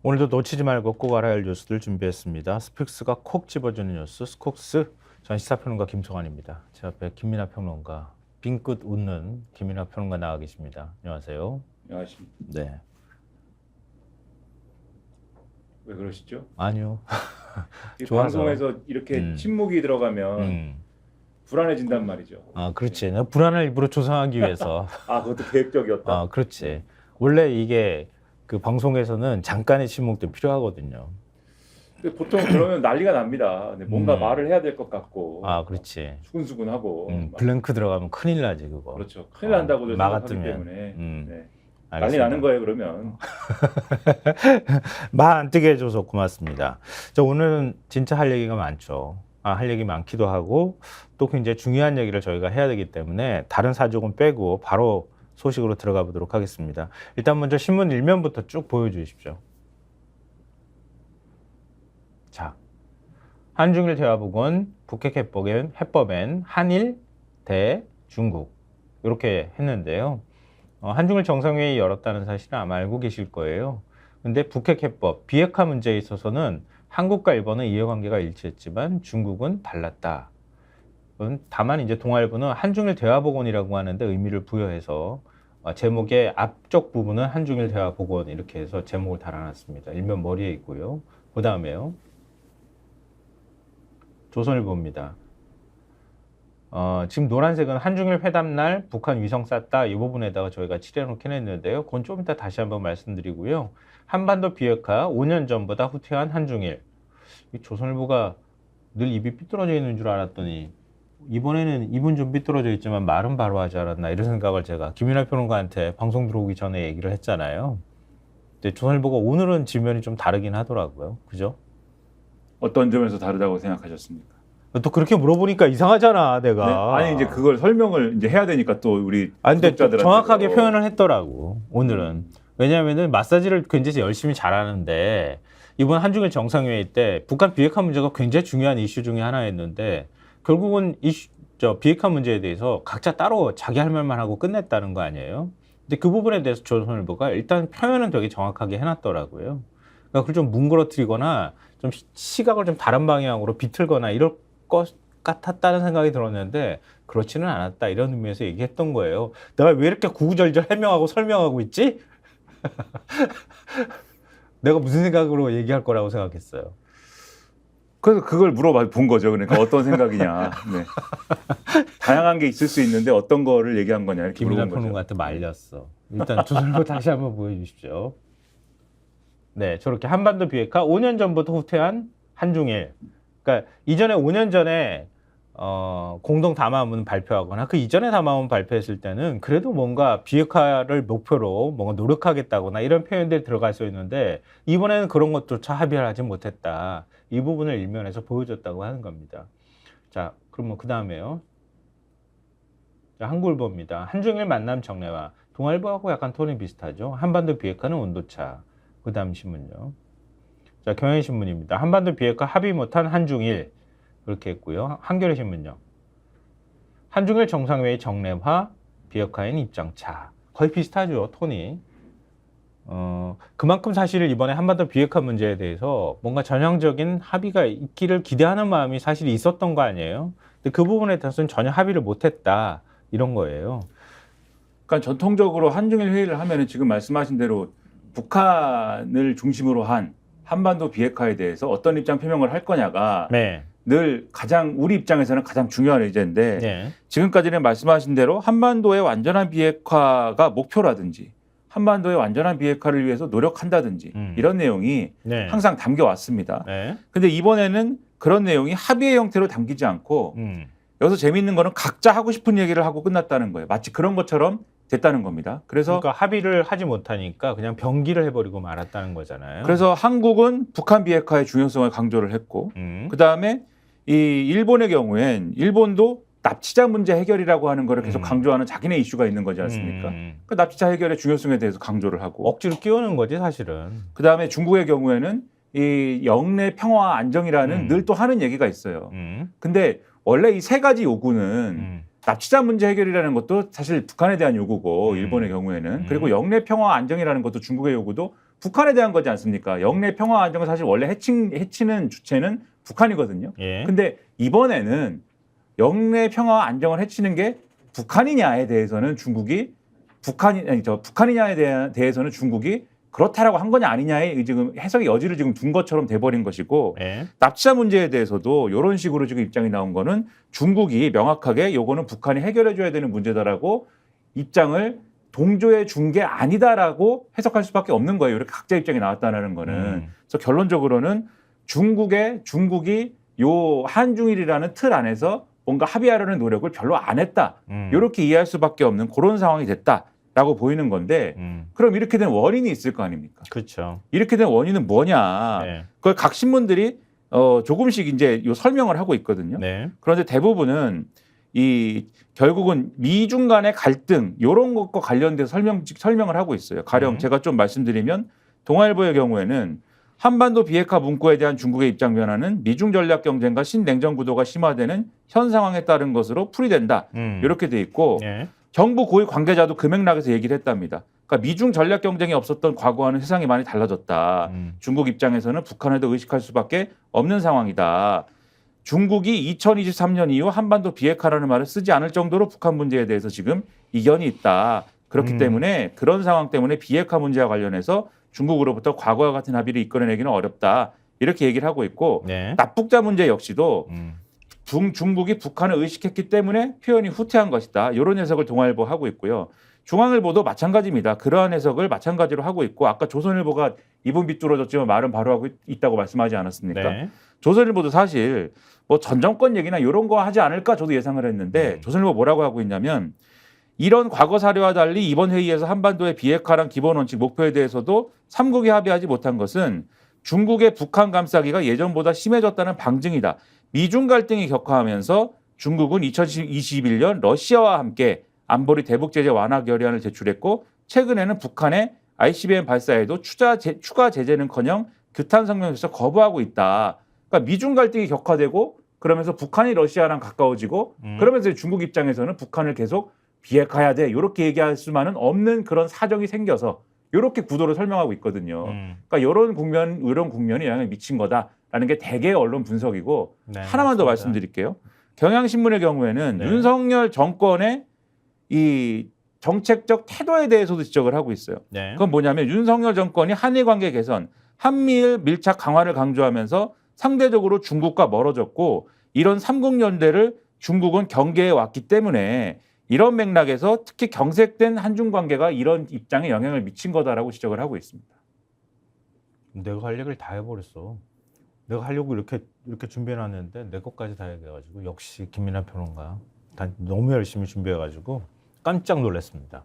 오늘도 놓치지 말고 꼭 알아야 할 뉴스들 준비했습니다. 스픽스가 콕 집어주는 뉴스, 스콕스. 전 시사평론가 김성환입니다. 제 앞에 김민하 평론가, 빙긋 웃는 김민하 평론가 나와 계십니다. 안녕하세요. 안녕하십니까. 네. 왜 그러시죠? 아니요. 이 좋아서. 방송에서 이렇게 침묵이 들어가면 불안해진단 말이죠. 아, 그렇지. 내가 불안을 일부러 조성하기 위해서. 아, 그것도 계획적이었다. 아, 그렇지. 원래 이게 그 방송에서는 잠깐의 침묵도 필요하거든요. 근데 보통 그러면 난리가 납니다. 근데 뭔가 말을 해야 될 것 같고. 아, 그렇지. 수근수근하고. 막 블랭크 들어가면 큰일 나지, 그거. 그렇죠. 큰일 난다고들 생각하기 막아뜨면. 때문에. 네. 난리 알겠습니다. 나는 거예요, 그러면. 말 안 뜨게 해줘서 고맙습니다. 오늘은 진짜 할 얘기가 많죠. 할 얘기 많기도 하고 또 굉장히 중요한 얘기를 저희가 해야 되기 때문에 다른 사족은 빼고 바로 소식으로 들어가 보도록 하겠습니다. 일단 먼저 신문 1면부터 쭉 보여주십시오. 자, 한중일 대화복원 북핵 해법엔 한일 대 중국 이렇게 했는데요. 한중일 정상회의 열었다는 사실은 아마 알고 계실 거예요. 근데 북핵 해법, 비핵화 문제에 있어서는 한국과 일본은 이해관계가 일치했지만 중국은 달랐다. 다만 이제 동아일보는 한중일 대화복원이라고 하는데 의미를 부여해서 제목의 앞쪽 부분은 한중일 대화복원 이렇게 해서 제목을 달아놨습니다. 일면 머리에 있고요. 그 다음에요. 조선일보입니다. 지금 노란색은 한중일 회담 날 북한 위성 쐈다 이 부분에다가 저희가 칠해놓긴 했는데요. 그건 좀 이따 다시 한번 말씀드리고요. 한반도 비핵화 5년 전보다 후퇴한 한중일. 이 조선일보가 늘 입이 삐뚤어져 있는 줄 알았더니 이번에는 입은 좀 삐뚤어져 있지만 말은 바로 하지 않았나 이런 생각을 제가 김윤하 평론가한테 방송 들어오기 전에 얘기를 했잖아요. 근데 조선일보가 오늘은 지면이 좀 다르긴 하더라고요. 그죠? 어떤 점에서 다르다고 생각하셨습니까? 또 그렇게 물어보니까 이상하잖아, 내가. 네? 아니, 이제 그걸 설명을 이제 해야 되니까 또 우리 근데 구독자들한테 정확하게 표현을 했더라고, 오늘은. 왜냐하면은 마사지를 굉장히 열심히 잘하는데 이번 한중일 정상회의 때 북한 비핵화 문제가 굉장히 중요한 이슈 중에 하나였는데 결국은 비핵화 문제에 대해서 각자 따로 자기 할 말만 하고 끝냈다는 거 아니에요? 근데 그 부분에 대해서 조선일보가 일단 표현은 되게 정확하게 해놨더라고요. 그러니까 그걸 좀 뭉그러뜨리거나 좀 시각을 좀 다른 방향으로 비틀거나 이럴 것 같았다는 생각이 들었는데 그렇지는 않았다 이런 의미에서 얘기했던 거예요. 내가 왜 이렇게 구구절절 해명하고 설명하고 있지? 내가 무슨 생각으로 얘기할 거라고 생각했어요. 그래서 그걸 물어본 거죠. 그러니까 어떤 생각이냐. 네. 다양한 게 있을 수 있는데 어떤 거를 얘기한 거냐 이렇게 김민하 물어본 거죠. 평론가한테 말렸어. 일단 조선일보 다시 한번 보여주십시오. 네, 저렇게 한반도 비핵화 5년 전부터 후퇴한 한중일. 그러니까 이전에 5년 전에 공동 담화문 발표하거나 그 이전에 담화문 발표했을 때는 그래도 뭔가 비핵화를 목표로 뭔가 노력하겠다거나 이런 표현들이 들어갈 수 있는데 이번에는 그런 것조차 합의를 하지 못했다. 이 부분을 일면에서 보여줬다고 하는 겁니다. 자, 그러면 그 다음에요. 자, 한국일보입니다. 한중일 만남 정례화. 동아일보하고 약간 톤이 비슷하죠. 한반도 비핵화는 온도차. 그 다음 신문요. 자, 경향신문입니다. 한반도 비핵화 합의 못한 한중일. 그렇게 했고요. 한겨레 신문요. 한중일 정상회의 정례화, 비핵화엔 입장차. 거의 비슷하죠, 톤이. 그만큼 사실 이번에 한반도 비핵화 문제에 대해서 뭔가 전향적인 합의가 있기를 기대하는 마음이 사실 있었던 거 아니에요? 근데 그 부분에 대해서는 전혀 합의를 못했다. 이런 거예요. 그러니까 전통적으로 한중일 회의를 하면은 지금 말씀하신 대로 북한을 중심으로 한 한반도 비핵화에 대해서 어떤 입장 표명을 할 거냐가 네. 늘 가장 우리 입장에서는 가장 중요한 의제인데 네. 지금까지는 말씀하신 대로 한반도의 완전한 비핵화가 목표라든지 한반도의 완전한 비핵화를 위해서 노력한다든지 이런 내용이 네. 항상 담겨왔습니다. 네. 근데 이번에는 그런 내용이 합의의 형태로 담기지 않고 여기서 재미있는 거는 각자 하고 싶은 얘기를 하고 끝났다는 거예요. 마치 그런 것처럼 됐다는 겁니다. 그래서 그러니까 합의를 하지 못하니까 그냥 병기를 해버리고 말았다는 거잖아요. 그래서 한국은 북한 비핵화의 중요성을 강조를 했고 그다음에 이 일본의 경우엔 일본도 납치자 문제 해결이라고 하는 거를 계속 강조하는 자기네 이슈가 있는 거지 않습니까? 그 납치자 해결의 중요성에 대해서 강조를 하고 억지로 끼우는 거지 사실은. 그다음에 중국의 경우에는 이 영내 평화와 안정이라는 늘 또 하는 얘기가 있어요. 근데 원래 이 세 가지 요구는 납치자 문제 해결이라는 것도 사실 북한에 대한 요구고 일본의 경우에는 그리고 영내 평화 안정이라는 것도 중국의 요구도 북한에 대한 거지 않습니까? 영내 평화 안정은 사실 원래 해치는 주체는 북한이거든요. 예. 근데 이번에는 영내 평화 안정을 해치는 게 북한이냐에 대해서는 북한이냐에 대해서는 중국이 그렇다라고 한 거냐 아니냐의 지금 해석의 여지를 지금 둔 것처럼 돼버린 것이고 예. 납치자 문제에 대해서도 이런 식으로 지금 입장이 나온 거는 중국이 명확하게 요거는 북한이 해결해줘야 되는 문제다라고 입장을 동조해 준 게 아니다라고 해석할 수밖에 없는 거예요. 이렇게 각자 입장이 나왔다는 거는. 그래서 결론적으로는 중국이 요 한중일이라는 틀 안에서 뭔가 합의하려는 노력을 별로 안 했다. 이렇게 이해할 수밖에 없는 그런 상황이 됐다라고 보이는 건데 그럼 이렇게 된 원인이 있을 거 아닙니까? 그렇죠. 이렇게 된 원인은 뭐냐? 네. 그걸 각 신문들이 조금씩 이제 요 설명을 하고 있거든요. 네. 그런데 대부분은 이 결국은 미중 간의 갈등 이런 것과 관련돼서 설명을 하고 있어요. 가령 제가 좀 말씀드리면 동아일보의 경우에는 한반도 비핵화 문구에 대한 중국의 입장 변화는 미중 전략 경쟁과 신냉전 구도가 심화되는 현 상황에 따른 것으로 풀이된다. 이렇게 돼 있고 예. 정부 고위 관계자도 그 맥락에서 얘기를 했답니다. 그러니까 미중 전략 경쟁이 없었던 과거와는 세상이 많이 달라졌다. 중국 입장에서는 북한을 더 의식할 수밖에 없는 상황이다. 중국이 2023년 이후 한반도 비핵화라는 말을 쓰지 않을 정도로 북한 문제에 대해서 지금 이견이 있다. 그렇기 때문에 그런 상황 때문에 비핵화 문제와 관련해서 중국으로부터 과거와 같은 합의를 이끌어내기는 어렵다. 이렇게 얘기를 하고 있고 네. 납북자 문제 역시도 중국이 북한을 의식했기 때문에 표현이 후퇴한 것이다. 이런 해석을 동아일보 하고 있고요. 중앙일보도 마찬가지입니다. 그러한 해석을 마찬가지로 하고 있고 아까 조선일보가 입은 비뚤어졌지만 말은 바로 하고 있다고 말씀하지 않았습니까? 네. 조선일보도 사실 뭐 전 정권 얘기나 이런 거 하지 않을까 저도 예상을 했는데 조선일보 뭐라고 하고 있냐면 이런 과거 사례와 달리 이번 회의에서 한반도의 비핵화란 기본 원칙 목표에 대해서도 3국이 합의하지 못한 것은 중국의 북한 감싸기가 예전보다 심해졌다는 방증이다. 미중 갈등이 격화하면서 중국은 2021년 러시아와 함께 안보리 대북 제재 완화 결의안을 제출했고 최근에는 북한의 ICBM 발사에도 추가 제재는커녕 규탄 성명에서 거부하고 있다. 그러니까 미중 갈등이 격화되고 그러면서 북한이 러시아랑 가까워지고 그러면서 중국 입장에서는 북한을 계속 비핵화해야 돼. 이렇게 얘기할 수만은 없는 그런 사정이 생겨서 이렇게 구도를 설명하고 있거든요. 그러니까 이런 국면이 영향을 미친 거다라는 게 대개 언론 분석이고 네, 하나만 더 맞습니다. 말씀드릴게요. 경향신문의 경우에는 네. 윤석열 정권의 이 정책적 태도에 대해서도 지적을 하고 있어요. 네. 그건 뭐냐면 윤석열 정권이 한일 관계 개선, 한미일 밀착 강화를 강조하면서 상대적으로 중국과 멀어졌고 이런 삼국 연대를 중국은 경계해 왔기 때문에 이런 맥락에서 특히 경색된 한중 관계가 이런 입장에 영향을 미친 거다라고 지적을 하고 있습니다. 내가 할 얘기를 다 해버렸어. 내가 하려고 이렇게 준비해놨는데 내 것까지 다 얘기해가지고 역시 김민하 평론가 너무 열심히 준비해가지고 깜짝 놀랐습니다.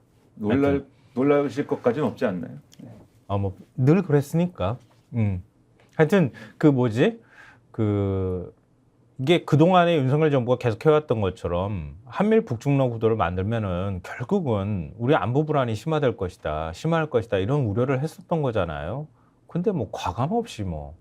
놀라실 것까지는 없지 않나요? 아, 뭐 늘 그랬으니까. 하여튼 이게 그동안에 윤석열 정부가 계속 해왔던 것처럼 한미일 북중러 구도를 만들면은 결국은 우리 안보 불안이 심화될 것이다, 심화할 것이다 이런 우려를 했었던 거잖아요. 근데 뭐 과감 없이 뭐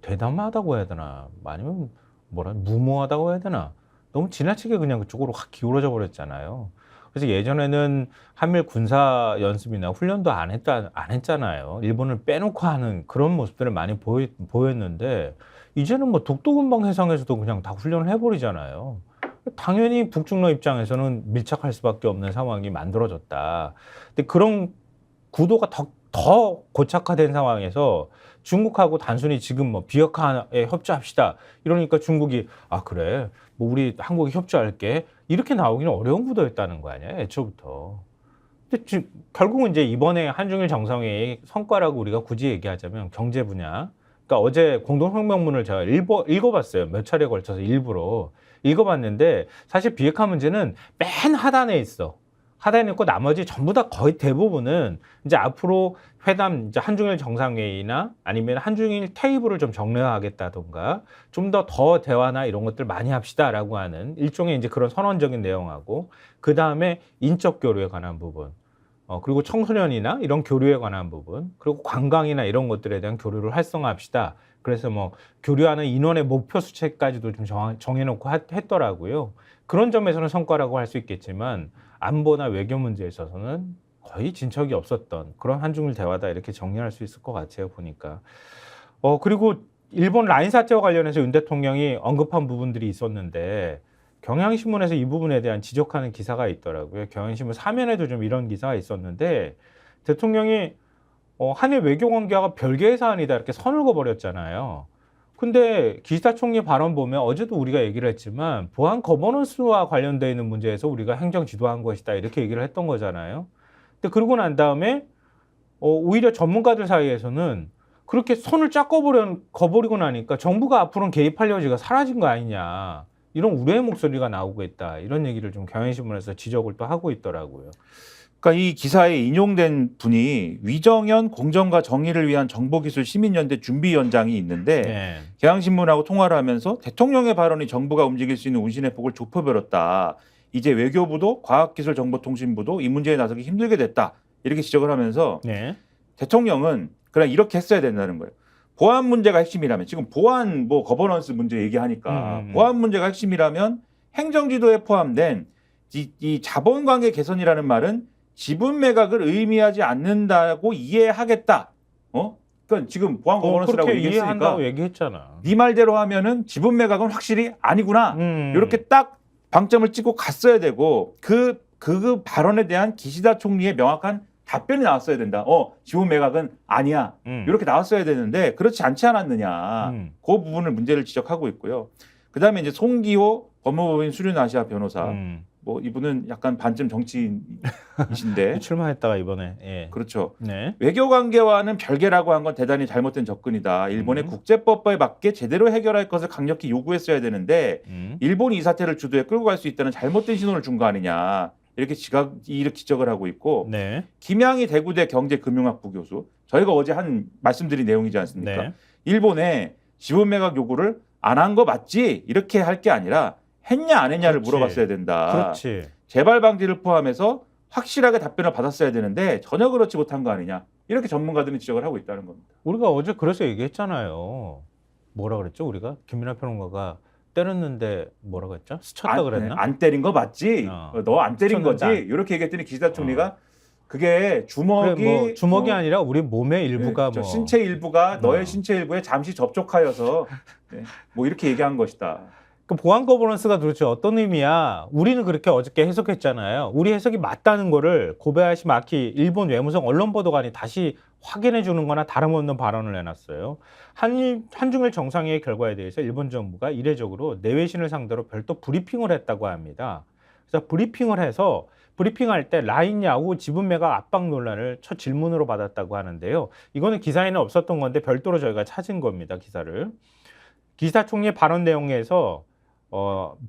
대담하다고 해야 되나, 아니면 무모하다고 해야 되나, 너무 지나치게 그냥 그쪽으로 확 기울어져 버렸잖아요. 그래서 예전에는 한미일 군사 연습이나 훈련도 안 했잖아요. 일본을 빼놓고 하는 그런 모습들을 많이 보였는데 이제는 뭐 독도근방 해상에서도 그냥 다 훈련을 해버리잖아요. 당연히 북중러 입장에서는 밀착할 수밖에 없는 상황이 만들어졌다. 근데 그런 구도가 더 고착화된 상황에서 중국하고 단순히 지금 뭐 비핵화에 협조합시다 이러니까 중국이 아 그래 뭐 우리 한국이 협조할게 이렇게 나오기는 어려운 구도였다는 거 아니야 애초부터. 근데 결국은 이제 이번에 한중일 정상회의 성과라고 우리가 굳이 얘기하자면 경제 분야. 그러니까 어제 공동성명문을 제가 읽어봤어요. 몇 차례에 걸쳐서 일부러 읽어봤는데 사실 비핵화 문제는 맨 하단에 있어. 하단에 있고 나머지 전부 다 거의 대부분은 이제 앞으로 회담, 이제 한중일 정상회의나 아니면 한중일 테이블을 좀 정례화하겠다던가 좀 더 대화나 이런 것들 많이 합시다라고 하는 일종의 이제 그런 선언적인 내용하고 그 다음에 인적 교류에 관한 부분. 그리고 청소년이나 이런 교류에 관한 부분, 그리고 관광이나 이런 것들에 대한 교류를 활성화합시다. 그래서 뭐 교류하는 인원의 목표 수치까지도 좀 정해놓고 했더라고요. 그런 점에서는 성과라고 할 수 있겠지만 안보나 외교 문제에 있어서는 거의 진척이 없었던 그런 한중일 대화다 이렇게 정리할 수 있을 것 같아요 보니까. 그리고 일본 라인 사태와 관련해서 윤 대통령이 언급한 부분들이 있었는데 경향신문에서 이 부분에 대한 지적하는 기사가 있더라고요. 경향신문 사면에도 좀 이런 기사가 있었는데 대통령이 한일 외교 관계가 별개의 사안이다 이렇게 선을 그어버렸잖아요. 근데 기시다 총리 발언 보면 어제도 우리가 얘기를 했지만 보안 거버넌스와 관련되어 있는 문제에서 우리가 행정 지도한 것이다 이렇게 얘기를 했던 거잖아요. 근데 그러고 난 다음에 오히려 전문가들 사이에서는 그렇게 손을 쫙 거버리고 나니까 정부가 앞으로는 개입할 여지가 사라진 거 아니냐 이런 우려의 목소리가 나오고 있다 이런 얘기를 좀 경향신문에서 지적을 또 하고 있더라고요. 그러니까 이 기사에 인용된 분이 위정현 공정과 정의를 위한 정보기술 시민연대 준비위원장이 있는데 네. 경향신문하고 통화를 하면서 대통령의 발언이 정부가 움직일 수 있는 운신의 폭을 좁혀버렸다. 이제 외교부도 과학기술정보통신부도 이 문제에 나서기 힘들게 됐다. 이렇게 지적을 하면서 네. 대통령은 그냥 이렇게 했어야 된다는 거예요. 보안 문제가 핵심이라면 지금 보안 거버넌스 문제 얘기하니까 보안 문제가 핵심이라면 행정지도에 포함된 이 자본관계 개선이라는 말은 지분 매각을 의미하지 않는다고 이해하겠다. 그러니까 지금 보안 거버넌스라고 얘기했으니까 이해한다고 얘기했잖아. 네 말대로 하면은 지분 매각은 확실히 아니구나. 이렇게 딱 방점을 찍고 갔어야 되고 그 발언에 대한 기시다 총리의 명확한 답변이 나왔어야 된다. 지분 매각은 아니야. 이렇게 나왔어야 되는데 그렇지 않지 않았느냐. 그 부분을 문제를 지적하고 있고요. 그다음에 이제 송기호 법무법인 수륜아시아 변호사. 이분은 약간 반쯤 정치인이신데 출마했다가 이번에 그렇죠. 네. 외교 관계와는 별개라고 한 건 대단히 잘못된 접근이다. 일본의 국제법에 맞게 제대로 해결할 것을 강력히 요구했어야 되는데 일본이 이 사태를 주도해 끌고 갈 수 있다는 잘못된 신호를 준 거 아니냐. 이렇게 지적을 하고 있고 네. 김양희 대구대 경제금융학부 교수 저희가 어제 말씀드린 내용이지 않습니까? 네. 일본에 지분 매각 요구를 안 한 거 맞지? 이렇게 할 게 아니라 했냐 안 했냐를 그렇지. 물어봤어야 된다. 그렇지. 재발 방지를 포함해서 확실하게 답변을 받았어야 되는데 전혀 그렇지 못한 거 아니냐. 이렇게 전문가들은 지적을 하고 있다는 겁니다. 우리가 어제 그래서 얘기했잖아요. 뭐라 그랬죠? 우리가 김민하 평론가가 때렸는데 뭐라고 했죠? 스쳤다 그랬나? 안 때린 거 맞지? 너 안 때린 거지? 스쳤는데 이렇게 얘기했더니 기시다 총리가 그게 주먹이 그래, 주먹이 아니라 우리 몸의 일부가 신체 일부가 너의 신체 일부에 잠시 접촉하여서 이렇게 얘기한 것이다. 그 보안 거버넌스가 도대체 어떤 의미야? 우리는 그렇게 어저께 해석했잖아요. 우리 해석이 맞다는 거를 고베야시 마키 일본 외무성 언론 보도관이 다시 확인해 주는 거나 다름없는 발언을 해놨어요. 한중일 정상회의 결과에 대해서 일본 정부가 이례적으로 내외신을 상대로 별도 브리핑을 했다고 합니다. 그래서 브리핑할 때 라인 야후 지분 매각 압박 논란을 첫 질문으로 받았다고 하는데요. 이거는 기사에는 없었던 건데 별도로 저희가 찾은 겁니다. 기사를. 기시다 총리의 발언 내용에서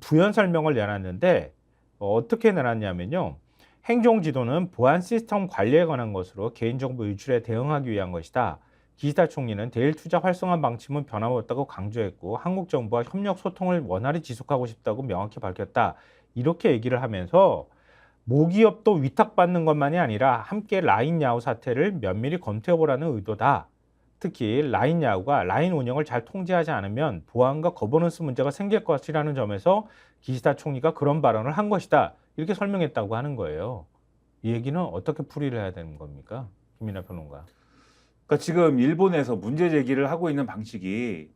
부연 설명을 내놨는데 어떻게 내놨냐면요. 행정지도는 보안 시스템 관리에 관한 것으로 개인정보 유출에 대응하기 위한 것이다. 기시다 총리는 대일 투자 활성화 방침은 변함없다고 강조했고 한국 정부와 협력 소통을 원활히 지속하고 싶다고 명확히 밝혔다. 이렇게 얘기를 하면서 모기업도 위탁받는 것만이 아니라 함께 라인 야후 사태를 면밀히 검토해보라는 의도다. 특히 라인 야후가 라인 운영을 잘 통제하지 않으면 보안과 거버넌스 문제가 생길 것이라는 점에서 기시다 총리가 그런 발언을 한 것이다. 이렇게 설명했다고 하는 거예요. 이 얘기는 어떻게 풀이를 해야 되는 겁니까? 김민하 평론가. 그러니까 지금 일본에서 문제 제기를 하고 있는 방식이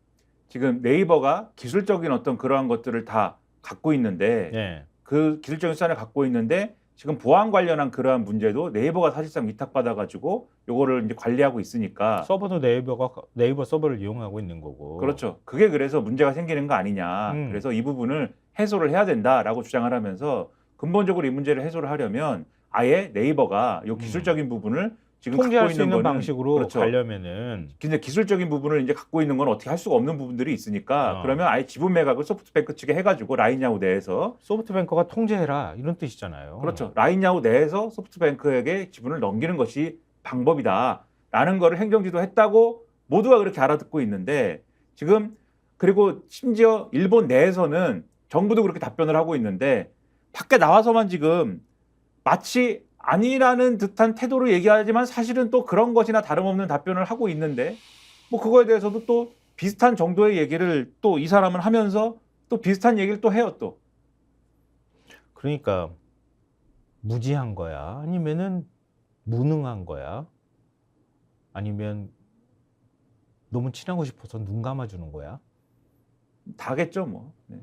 지금 네이버가 기술적인 어떤 그러한 것들을 다 갖고 있는데 그 기술적인 수단을 갖고 있는데 지금 보안 관련한 그러한 문제도 네이버가 사실상 위탁받아가지고 요거를 이제 관리하고 있으니까 서버도 네이버 서버를 이용하고 있는 거고. 그렇죠. 그게 그래서 문제가 생기는 거 아니냐. 그래서 이 부분을 해소를 해야 된다라고 주장을 하면서 근본적으로 이 문제를 해소를 하려면 아예 네이버가 요 기술적인 부분을 지금 통제할 갖고 수 있는 있는 거는 방식으로 그렇죠. 가려면은 근데 기술적인 부분을 이제 갖고 있는 건 어떻게 할 수가 없는 부분들이 있으니까 그러면 아예 지분 매각을 소프트뱅크 측에 해가지고 라인야후 내에서 소프트뱅크가 통제해라 이런 뜻이잖아요. 그렇죠. 라인야후 내에서 소프트뱅크에게 지분을 넘기는 것이 방법이다라는 거를 행정지도 했다고 모두가 그렇게 알아듣고 있는데 지금 그리고 심지어 일본 내에서는 정부도 그렇게 답변을 하고 있는데 밖에 나와서만 지금 마치 아니라는 듯한 태도로 얘기하지만 사실은 또 그런 것이나 다름없는 답변을 하고 있는데 그거에 대해서도 또 비슷한 정도의 얘기를 또 이 사람은 하면서 또 비슷한 얘기를 또 해요 또. 그러니까 무지한 거야? 아니면은 무능한 거야? 아니면 너무 친하고 싶어서 눈 감아주는 거야? 다겠죠 뭐. 네.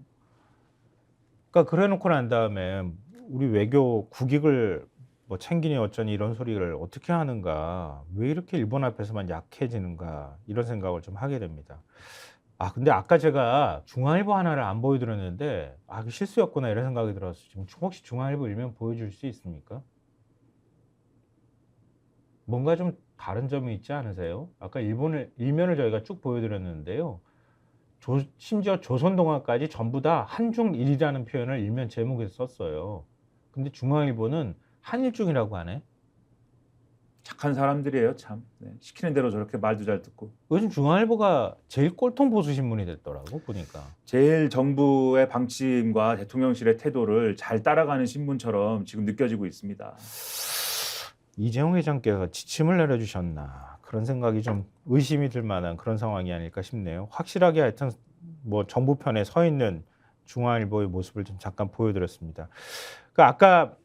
그러니까 그래놓고 난 다음에 우리 외교 국익을 뭐 챙기니 어쩌니 이런 소리를 어떻게 하는가? 왜 이렇게 일본 앞에서만 약해지는가? 이런 생각을 좀 하게 됩니다. 아 근데 아까 제가 중앙일보 하나를 안 보여드렸는데 아 이거 실수였구나 이런 생각이 들어서 지금 혹시 중앙일보 일면 보여줄 수 있습니까? 뭔가 좀 다른 점이 있지 않으세요? 아까 일면을 저희가 쭉 보여드렸는데요. 심지어 조선동아까지 전부 다 한중일이라는 표현을 일면 제목에서 썼어요. 근데 중앙일보는 한일중이라고 하네. 착한 사람들이에요 참. 네. 시키는 대로 저렇게 말도 잘 듣고. 요즘 중앙일보가 제일 꼴통 보수 신문이 됐더라고 보니까. 제일 정부의 방침과 대통령실의 태도를 잘 따라가는 신문처럼 지금 느껴지고 있습니다. 이재용 회장께서 지침을 내려주셨나 그런 생각이 좀 의심이 들 만한 그런 상황이 아닐까 싶네요. 확실하게 하여튼 뭐 정부 편에 서 있는 중앙일보의 모습을 좀 잠깐 보여드렸습니다. 그러니까 아까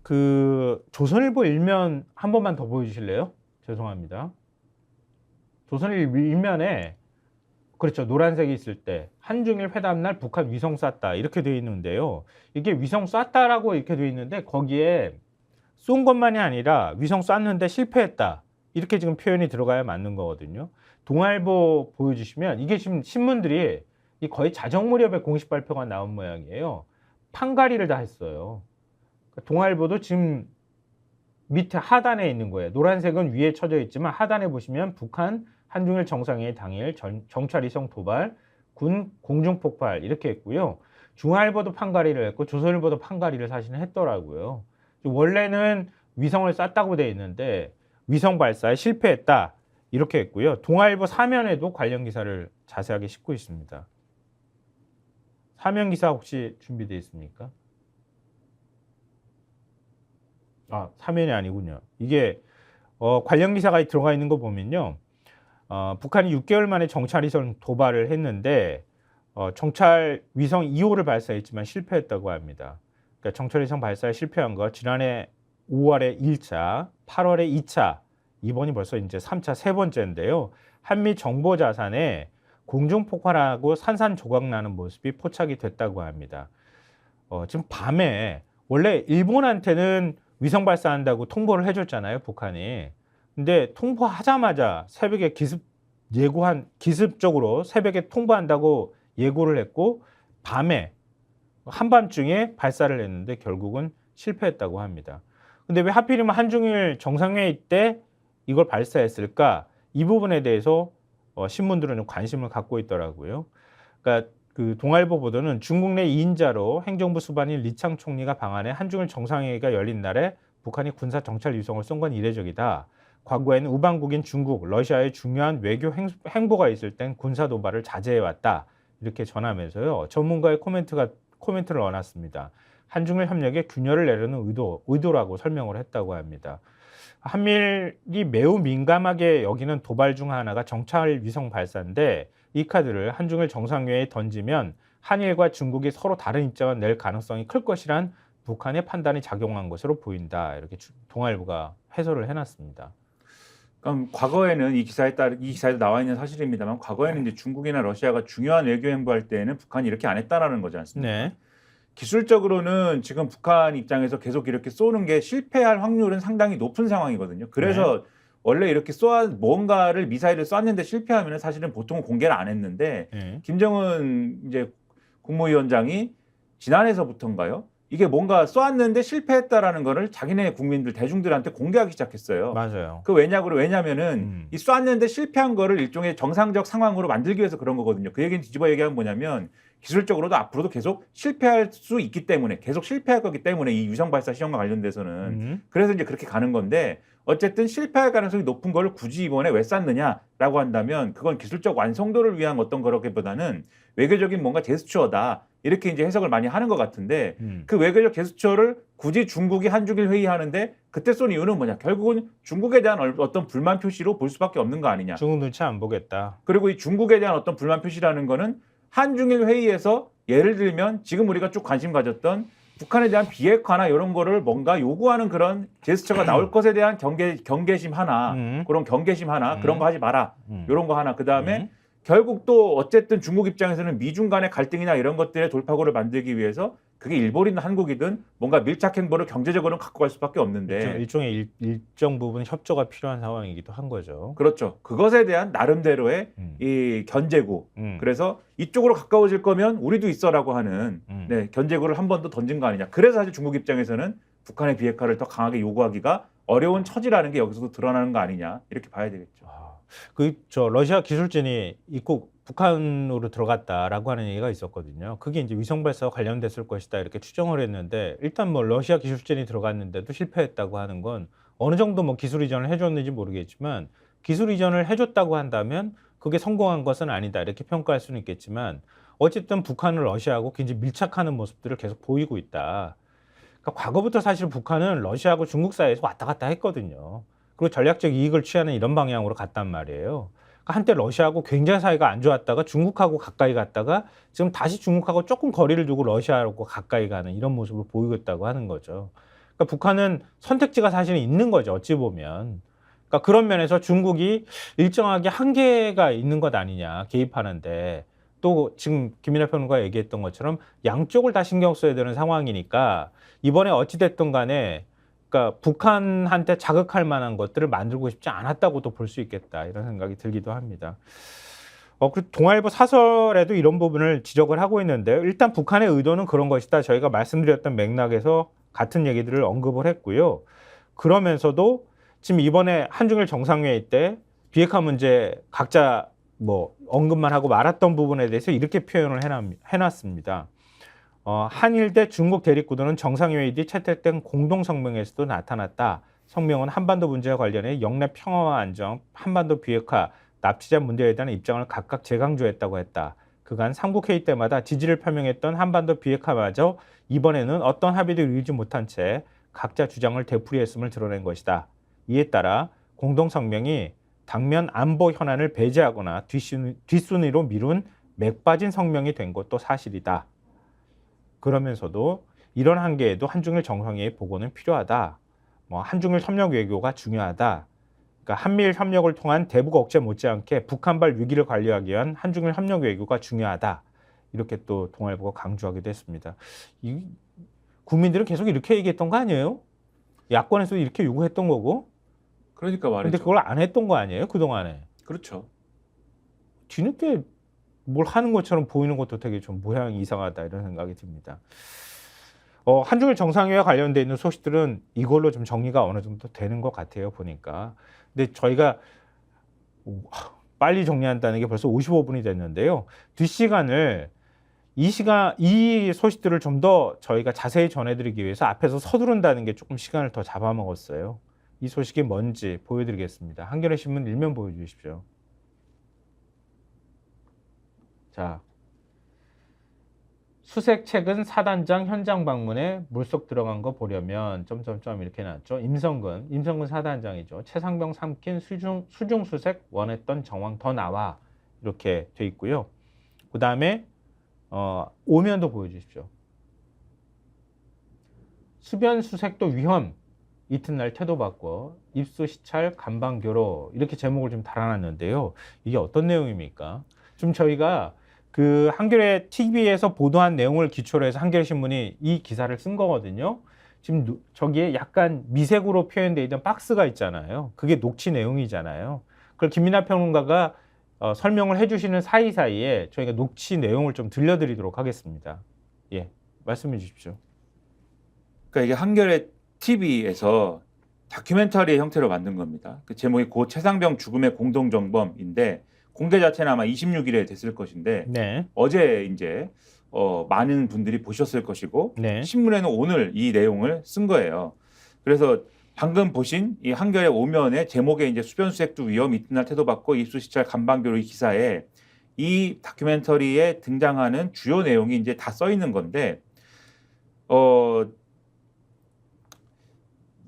그 조선일보 일면 한 번만 더 보여주실래요? 죄송합니다. 조선일보 일면에 그렇죠. 노란색이 있을 때 한중일 회담 날 북한 위성 쐈다 이렇게 돼 있는데요. 이게 위성 쐈다라고 이렇게 돼 있는데 거기에 쏜 것만이 아니라 위성 쐈는데 실패했다 이렇게 지금 표현이 들어가야 맞는 거거든요. 동아일보 보여주시면 이게 지금 신문들이 거의 자정 무렵에 공식 발표가 나온 모양이에요. 판가리를 다 했어요. 동아일보도 지금 밑에 하단에 있는 거예요. 노란색은 위에 쳐져 있지만 하단에 보시면 북한 한중일 정상회의 당일 정찰위성 도발, 군 공중폭발 이렇게 했고요. 중앙일보도 판가리를 했고 조선일보도 판가리를 사실은 했더라고요. 원래는 위성을 쐈다고 돼 있는데 위성 발사에 실패했다 이렇게 했고요. 동아일보 사면에도 관련 기사를 자세하게 싣고 있습니다. 사면 기사 혹시 준비되어 있습니까? 아, 사면이 아니군요. 이게 관련 기사가 들어가 있는 거 보면요. 북한이 6개월 만에 정찰위성 도발을 했는데 정찰 위성 2호를 발사했지만 실패했다고 합니다. 그러니까 정찰위성 발사에 실패한 거 지난해 5월에 1차, 8월에 2차, 이번이 벌써 이제 3차 세 번째인데요. 한미 정보 자산에 공중 폭발하고 산산조각 나는 모습이 포착이 됐다고 합니다. 지금 밤에 원래 일본한테는 위성 발사한다고 통보를 해줬잖아요, 북한이. 근데 통보하자마자 새벽에 기습적으로 새벽에 통보한다고 예고를 했고 밤에 한밤중에 발사를 했는데 결국은 실패했다고 합니다. 근데 왜 하필이면 한중일 정상회의 때 이걸 발사했을까? 이 부분에 대해서 신문들은 좀 관심을 갖고 있더라고요. 그러니까 그 동아일보 보도는 중국 내 2인자로 행정부 수반인 리창 총리가 방한해 한중일 정상회의가 열린 날에 북한이 군사 정찰 위성을 쏜 건 이례적이다. 과거에는 우방국인 중국, 러시아의 중요한 외교 행보가 있을 땐 군사 도발을 자제해왔다. 이렇게 전하면서요. 전문가의 코멘트를 넣어놨습니다. 한중일 협력에 균열을 내려는 의도라고 설명을 했다고 합니다. 한미일이 매우 민감하게 여기는 도발 중 하나가 정찰 위성 발사인데 이 카드를 한중일 정상회의에 던지면 한일과 중국이 서로 다른 입장을 낼 가능성이 클 것이란 북한의 판단이 작용한 것으로 보인다. 이렇게 동아일보가 해설을 해놨습니다. 그럼 과거에는 이 기사에도 나와 있는 사실입니다만 과거에는 이제 중국이나 러시아가 중요한 외교 행보할 때는 북한이 이렇게 안 했다라는 거지 않습니까? 네. 기술적으로는 지금 북한 입장에서 계속 이렇게 쏘는 게 실패할 확률은 상당히 높은 상황이거든요. 그래서 원래 이렇게 뭔가를 미사일을 쐈는데 실패하면 사실은 보통은 공개를 안 했는데 김정은 이제 국무위원장이 지난해서부터인가요? 이게 뭔가 쏘았는데 실패했다라는 거를 자기네 국민들 대중들한테 공개하기 시작했어요. 맞아요. 왜냐면은 이 쐈는데 실패한 거를 일종의 정상적 상황으로 만들기 위해서 그런 거거든요. 그 얘기는 뒤집어 얘기하면 뭐냐면 기술적으로도 앞으로도 계속 실패할 수 있기 때문에 계속 실패할 거기 때문에 이 위성 발사 시험과 관련돼서는 그래서 이제 그렇게 가는 건데 어쨌든 실패할 가능성이 높은 걸 굳이 이번에 왜 쐈느냐라고 한다면 그건 기술적 완성도를 위한 어떤 거라기보다는 외교적인 뭔가 제스처다. 이렇게 이제 해석을 많이 하는 것 같은데 그 외교적 제스처를 굳이 중국이 한중일 회의하는데 그때 쏜 이유는 뭐냐? 결국은 중국에 대한 어떤 불만 표시로 볼 수밖에 없는 거 아니냐? 중국 눈치 안 보겠다. 그리고 이 중국에 대한 어떤 불만 표시라는 거는 한중일 회의에서 예를 들면 지금 우리가 쭉 관심 가졌던 북한에 대한 비핵화나 이런 거를 뭔가 요구하는 그런 제스처가 나올 것에 대한 경계심 하나, 그런 경계심 하나, 그런 거 하지 마라. 이런 거 하나. 그다음에 결국 또 어쨌든 중국 입장에서는 미중 간의 갈등이나 이런 것들의 돌파구를 만들기 위해서 그게 일본이든 한국이든 뭔가 밀착 행보를 경제적으로는 갖고 갈 수밖에 없는데 일종의 일정 부분 협조가 필요한 상황이기도 한 거죠. 그렇죠. 그것에 대한 나름대로의 이 견제구. 그래서 이쪽으로 가까워질 거면 우리도 있어라고 하는 네, 견제구를 한 번 더 던진 거 아니냐. 그래서 사실 중국 입장에서는 북한의 비핵화를 더 강하게 요구하기가 어려운 처지라는 게 여기서도 드러나는 거 아니냐. 이렇게 봐야 되겠죠. 러시아 기술진이 입국 북한으로 들어갔다라고 하는 얘기가 있었거든요. 그게 이제 위성 발사와 관련됐을 것이다 이렇게 추정을 했는데 일단 뭐 러시아 기술진이 들어갔는데도 실패했다고 하는 건 어느 정도 뭐 기술 이전을 해줬는지 모르겠지만 기술 이전을 해줬다고 한다면 그게 성공한 것은 아니다 이렇게 평가할 수는 있겠지만 어쨌든 북한은 러시아하고 굉장히 밀착하는 모습들을 계속 보이고 있다. 그러니까 과거부터 사실 북한은 러시아하고 중국 사이에서 왔다 갔다 했거든요. 그리고 전략적 이익을 취하는 이런 방향으로 갔단 말이에요. 그러니까 한때 러시아하고 굉장히 사이가 안 좋았다가 중국하고 가까이 갔다가 지금 다시 중국하고 조금 거리를 두고 러시아하고 가까이 가는 이런 모습을 보이고 있다고 하는 거죠. 그러니까 북한은 선택지가 사실은 있는 거죠. 어찌 보면. 그러니까 그런 면에서 중국이 일정하게 한계가 있는 것 아니냐 개입하는데 또 지금 김민하 평론가가 얘기했던 것처럼 양쪽을 다 신경 써야 되는 상황이니까 이번에 어찌됐든 간에 그러니까 북한한테 자극할 만한 것들을 만들고 싶지 않았다고도 볼 수 있겠다 이런 생각이 들기도 합니다. 그리고 동아일보 사설에도 이런 부분을 지적을 하고 있는데요. 일단 북한의 의도는 그런 것이다. 저희가 말씀드렸던 맥락에서 같은 얘기들을 언급을 했고요. 그러면서도 지금 이번에 한중일 정상회의 때 비핵화 문제 각자 뭐 언급만 하고 말았던 부분에 대해서 이렇게 표현을 해놨습니다. 한일 대 중국 대립구도는 정상회의 뒤 채택된 공동성명에서도 나타났다. 성명은 한반도 문제와 관련해 영내 평화와 안정, 한반도 비핵화, 납치자 문제에 대한 입장을 각각 재강조했다고 했다. 그간 삼국회의 때마다 지지를 표명했던 한반도 비핵화마저 이번에는 어떤 합의도 이루지 못한 채 각자 주장을 되풀이했음을 드러낸 것이다. 이에 따라 공동성명이 당면 안보 현안을 배제하거나 뒷순위로 미룬 맥 빠진 성명이 된 것도 사실이다. 그러면서도 이런 한계에도 한중일 정상회의 보고는 필요하다. 한중일 협력 외교가 중요하다. 그러니까 한미일 협력을 통한 대북 억제 못지않게 북한발 위기를 관리하기 위한 한중일 협력 외교가 중요하다. 이렇게 또 동아일보가 강조하기도 했습니다. 국민들은 계속 이렇게 얘기했던 거 아니에요? 야권에서도 이렇게 요구했던 거고. 그러니까 말이죠. 근데 그걸 안 했던 거 아니에요? 그동안에. 그렇죠. 뒤늦게 뭘 하는 것처럼 보이는 것도 되게 좀 모양이 이상하다 이런 생각이 듭니다. 한중일 정상회의와 관련돼 있는 소식들은 이걸로 좀 정리가 어느 정도 되는 것 같아요 보니까. 근데 저희가 빨리 정리한다는 게 벌써 55분이 됐는데요. 뒷시간을 이 소식들을 좀 더 저희가 자세히 전해드리기 위해서 앞에서 서두른다는 게 조금 시간을 더 잡아먹었어요. 이 소식이 뭔지 보여드리겠습니다. 한겨레 신문 일면 보여주십시오. 자, 수색 최근 사단장 현장 방문에 물속 들어간 거 보려면 점점점 이렇게 나왔죠. 임성근 사단장이죠. 최상병 삼킨 수중 수색 원했던 정황 더 나와 이렇게 돼 있고요. 그 다음에 오면도 보여주십시오. 수변 수색도 위험 이튿날 태도받고 입수 시찰 간방 교로 이렇게 제목을 좀 달아놨는데요. 이게 어떤 내용입니까? 좀 저희가 그 한겨레 TV에서 보도한 내용을 기초로 해서 한겨레 신문이 이 기사를 쓴 거거든요. 지금 저기에 약간 미색으로 표현되어 있던 박스가 있잖아요. 그게 녹취 내용이잖아요. 그걸 김민하 평론가가 설명을 해주시는 사이사이에 저희가 녹취 내용을 좀 들려드리도록 하겠습니다. 예, 말씀해 주십시오. 그러니까 이게 한겨레 TV에서 다큐멘터리의 형태로 만든 겁니다. 그 제목이 고 최상병 죽음의 공동정범인데 공개 자체는 아마 26일에 됐을 것인데 네. 어제 이제 많은 분들이 보셨을 것이고 네. 신문에는 오늘 이 내용을 쓴 거예요. 그래서 방금 보신 이 한겨레 오면에 제목에 이제 수변수색도 위험 이튿날 태도받고 입수시찰 간방교로 이 기사에 이 다큐멘터리에 등장하는 주요 내용이 이제 다 써 있는 건데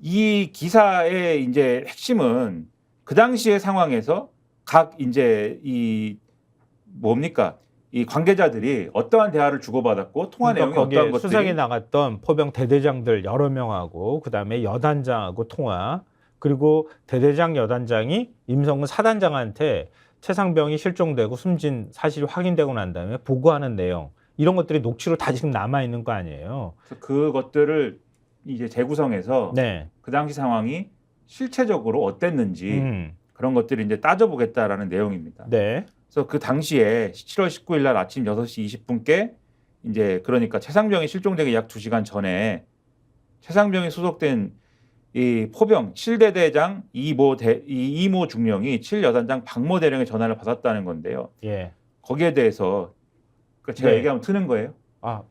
이 기사의 이제 핵심은 그 당시의 상황에서 각 이제 이 뭡니까 이 관계자들이 어떠한 대화를 주고받았고 통화 내용이 거기에 어떠한 것들이 수색에 나갔던 포병 대대장들 여러 명하고 그다음에 여단장하고 통화, 그리고 대대장 여단장이 임성근 사단장한테 최상병이 실종되고 숨진 사실이 확인되고 난 다음에 보고하는 내용, 이런 것들이 녹취로 다 지금 남아 있는 거 아니에요. 그래서 그것들을 이제 재구성해서 네. 그 당시 상황이 실체적으로 어땠는지 그런 것들을 이제 따져보겠다라는 내용입니다. 네. 그래서 그 당시에 7월 19일 날 아침 6시 20분께 이제 그러니까 최상병이 실종되기 약 2시간 전에 최상병이 소속된 이 포병 7대 대장 이모 중령이 7여단장 박모 대령의 전화를 받았다는 건데요. 예. 거기에 대해서 제가 네. 얘기하면 트는 거예요. 아.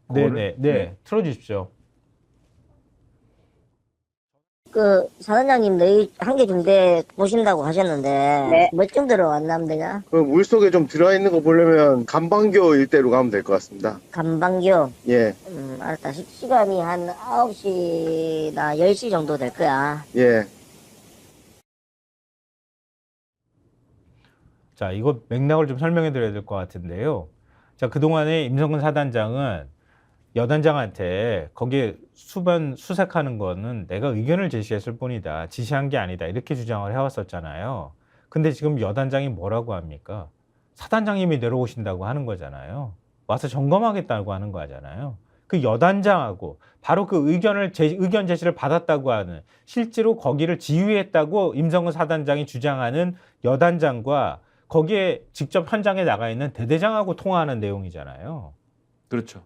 그거를? 네. 틀어 주십시오. 그 사단장님 너희 한계중대 보신다고 하셨는데 네. 몇 정 들어왔나면 되냐? 그 물속에 좀 들어있는 거 보려면 간방교 일대로 가면 될 것 같습니다. 간방교. 예, 알았다. 시간이 한 9시나 10시 정도 될 거야. 예. 자, 이거 맥락을 좀 설명해 드려야 될 것 같은데요. 자, 그동안에 임성근 사단장은 여단장한테 거기에 수반 수색하는 거는 내가 의견을 제시했을 뿐이다, 지시한 게 아니다, 이렇게 주장을 해왔었잖아요. 근데 지금 여단장이 뭐라고 합니까? 사단장님이 내려오신다고 하는 거잖아요. 와서 점검하겠다고 하는 거잖아요. 그 여단장하고 바로 그 의견 제시를 받았다고 하는, 실제로 거기를 지휘했다고 임성근 사단장이 주장하는 여단장과 거기에 직접 현장에 나가 있는 대대장하고 통화하는 내용이잖아요. 그렇죠.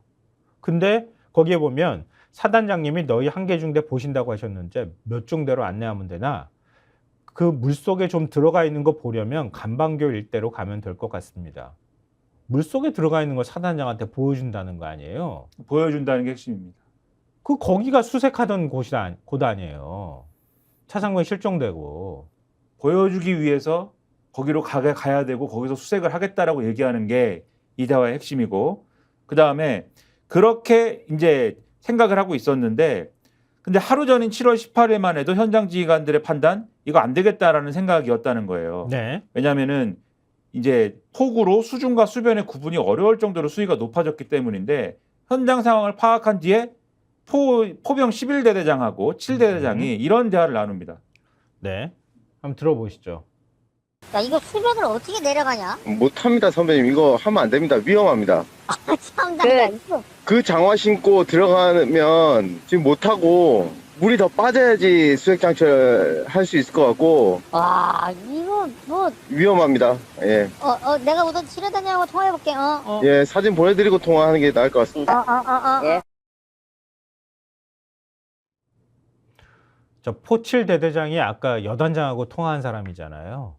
근데 거기에 보면 사단장님이 너희 한계중대 보신다고 하셨는데 몇 중대로 안내하면 되나? 그 물속에 좀 들어가 있는 거 보려면 간방교 일대로 가면 될 것 같습니다. 물속에 들어가 있는 걸 사단장한테 보여준다는 거 아니에요? 보여준다는 게 핵심입니다. 거기가 수색하던 곳 아니에요. 차상병이 실종되고. 보여주기 위해서 거기로 가야 되고 거기서 수색을 하겠다라고 얘기하는 게 이 대화의 핵심이고, 그 다음에 그렇게 이제 생각을 하고 있었는데, 근데 하루 전인 7월 18일만 해도 현장 지휘관들의 판단, 이거 안 되겠다라는 생각이었다는 거예요. 네. 왜냐하면은 이제 폭우로 수중과 수변의 구분이 어려울 정도로 수위가 높아졌기 때문인데, 현장 상황을 파악한 뒤에 포병 11대대장하고 7대대장이 이런 대화를 나눕니다. 네. 한번 들어보시죠. 야, 이거 수변을 어떻게 내려가냐? 못합니다, 선배님. 이거 하면 안 됩니다. 위험합니다. 참다. 이거. 그 장화 신고 들어가면 지금 못하고 물이 더 빠져야지 수색 장치를 할 수 있을 것 같고 와, 이거 뭐, 위험합니다. 예, 내가 우선 7회단장하고 통화해볼게. 예, 사진 보내드리고 통화하는 게 나을 것 같습니다. 예. 저 포칠 대대장이 아까 여단장하고 통화한 사람이잖아요.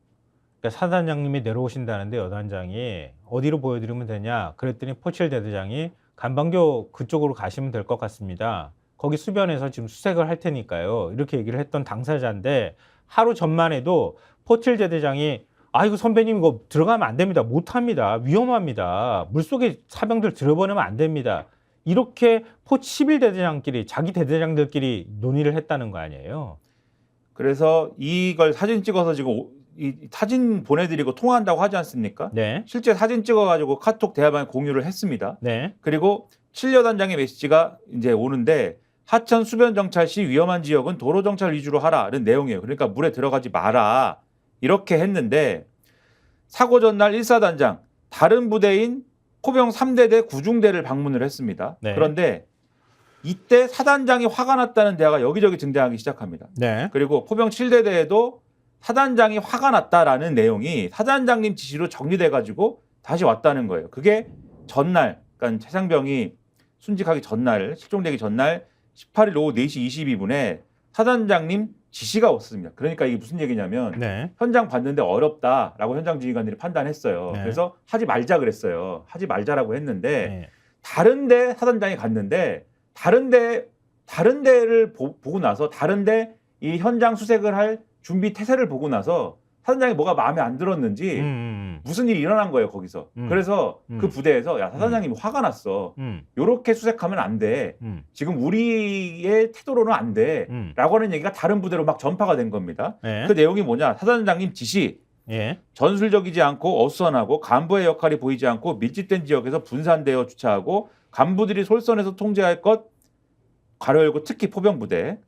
그러니까 사단장님이 내려오신다는데 여단장이 어디로 보여드리면 되냐? 그랬더니 포칠 대대장이 간방교 그쪽으로 가시면 될 것 같습니다. 거기 수변에서 지금 수색을 할 테니까요. 이렇게 얘기를 했던 당사자인데, 하루 전만 해도 포칠 대대장이 이거 선배님 이거 들어가면 안 됩니다. 못합니다. 위험합니다. 물속에 사병들 들어보내면 안 됩니다. 이렇게 11대대장끼리 자기 대대장들끼리 논의를 했다는 거 아니에요. 그래서 이걸 사진 찍어서 지금 이 사진 보내드리고 통화한다고 하지 않습니까? 네. 실제 사진 찍어가지고 카톡 대화방에 공유를 했습니다. 네. 그리고 7여단장의 메시지가 이제 오는데, 하천 수변 정찰 시 위험한 지역은 도로 정찰 위주로 하라는 내용이에요. 그러니까 물에 들어가지 마라, 이렇게 했는데, 사고 전날 1사단장 다른 부대인 포병 3대대 9중대를 방문을 했습니다. 네. 그런데 이때 사단장이 화가 났다는 대화가 여기저기 등장하기 시작합니다. 네. 그리고 포병 7대대에도 사단장이 화가 났다라는 내용이 사단장님 지시로 정리돼가지고 다시 왔다는 거예요. 그게 전날, 그러니까 최상병이 순직하기 전날, 실종되기 전날 18일 오후 4시 22분에 사단장님 지시가 왔습니다. 그러니까 이게 무슨 얘기냐면, 네. 현장 봤는데 어렵다라고 현장 지휘관들이 판단했어요. 네. 그래서 하지 말자 그랬어요. 하지 말자라고 했는데, 네. 다른데 사단장이 갔는데 다른 데를 보고 나서, 다른데 이 현장 수색을 할 준비 태세를 보고 나서 사단장이 뭐가 마음에 안 들었는지 무슨 일이 일어난 거예요, 거기서. 그래서 그 부대에서 야, 사단장님이 화가 났어. 요렇게 수색하면 안 돼. 지금 우리의 태도로는 안 돼. 라고 하는 얘기가 다른 부대로 막 전파가 된 겁니다. 네. 그 내용이 뭐냐? 사단장님 지시, 예. 전술적이지 않고 어수선하고 간부의 역할이 보이지 않고 밀집된 지역에서 분산되어 주차하고 간부들이 솔선해서 통제할 것 괄호 열고 특히 포병부대.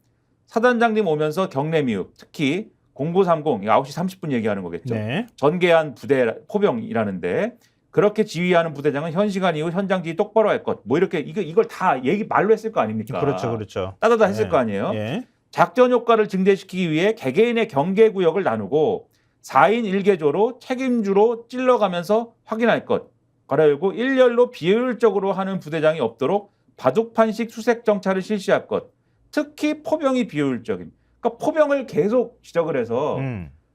사단장님 오면서 경례 미흡 특히 0930 9시 30분 얘기하는 거겠죠. 네. 전개한 부대 포병이라는데 그렇게 지휘하는 부대장은 현 시간 이후 현장 지휘 똑바로 할 것. 뭐 이렇게 이걸 다 얘기 말로 했을 거 아닙니까? 그렇죠, 그렇죠. 따다다 했을 예. 거 아니에요. 예. 작전 효과를 증대시키기 위해 개개인의 경계 구역을 나누고 4인 1개조로 책임주로 찔러가면서 확인할 것. 괄호 열고 일렬로 비효율적으로 하는 부대장이 없도록 바둑판식 수색 정찰을 실시할 것. 특히 포병이 비효율적인. 그러니까 포병을 계속 지적을 해서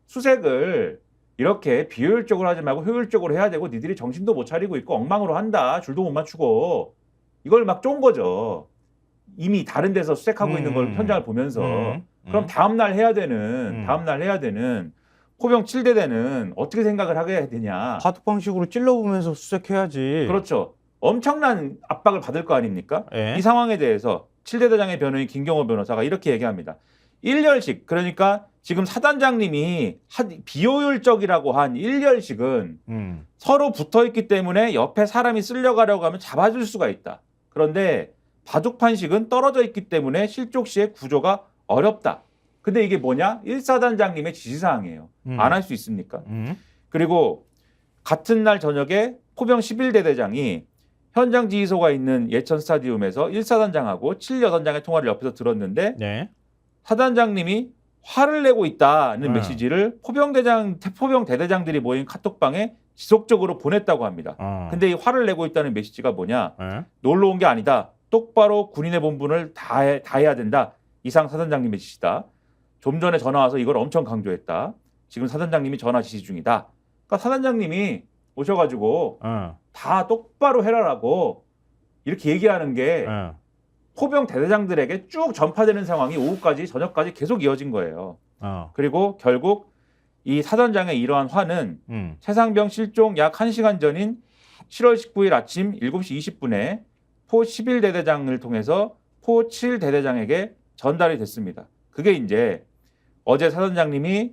수색을 이렇게 비효율적으로 하지 말고 효율적으로 해야 되고 니들이 정신도 못 차리고 있고 엉망으로 한다. 줄도 못 맞추고 이걸 막 쫀 거죠. 이미 다른 데서 수색하고 있는 걸 현장을 보면서 그럼 다음날 해야 되는 포병 7대대는 어떻게 생각을 하게 되냐. 바둑 방식으로 찔러보면서 수색해야지. 그렇죠. 엄청난 압박을 받을 거 아닙니까? 예. 이 상황에 대해서 7대대장의 변호인 김경호 변호사가 이렇게 얘기합니다. 일렬식, 그러니까 지금 사단장님이 비효율적이라고 한 일렬식은 서로 붙어있기 때문에 옆에 사람이 쓸려가려고 하면 잡아줄 수가 있다. 그런데 바둑판식은 떨어져 있기 때문에 실족 시에 구조가 어렵다. 근데 이게 뭐냐? 1사단장님의 지시사항이에요. 안 할 수 있습니까? 그리고 같은 날 저녁에 포병 11대대장이 현장 지휘소가 있는 예천 스타디움에서 1사단장하고 7여단장의 통화를 옆에서 들었는데 네. 사단장님이 화를 내고 있다는 메시지를 포병 대대장들이 모인 카톡방에 지속적으로 보냈다고 합니다. 근데 이 화를 내고 있다는 메시지가 뭐냐? 놀러 온 게 아니다. 똑바로 군인의 본분을 다해야 된다. 이상 사단장님의 지시다. 좀 전에 전화 와서 이걸 엄청 강조했다. 지금 사단장님이 전화 지시 중이다. 그러니까 사단장님이 오셔가지고 다 똑바로 해라라고 이렇게 얘기하는 게 포병 대대장들에게 쭉 전파되는 상황이 오후까지 저녁까지 계속 이어진 거예요. 그리고 결국 이 사단장의 이러한 화는 최상병 실종 약 1시간 전인 7월 19일 아침 7시 20분에 포 11대대장을 통해서 포 7대대장에게 전달이 됐습니다. 그게 이제 어제 사단장님이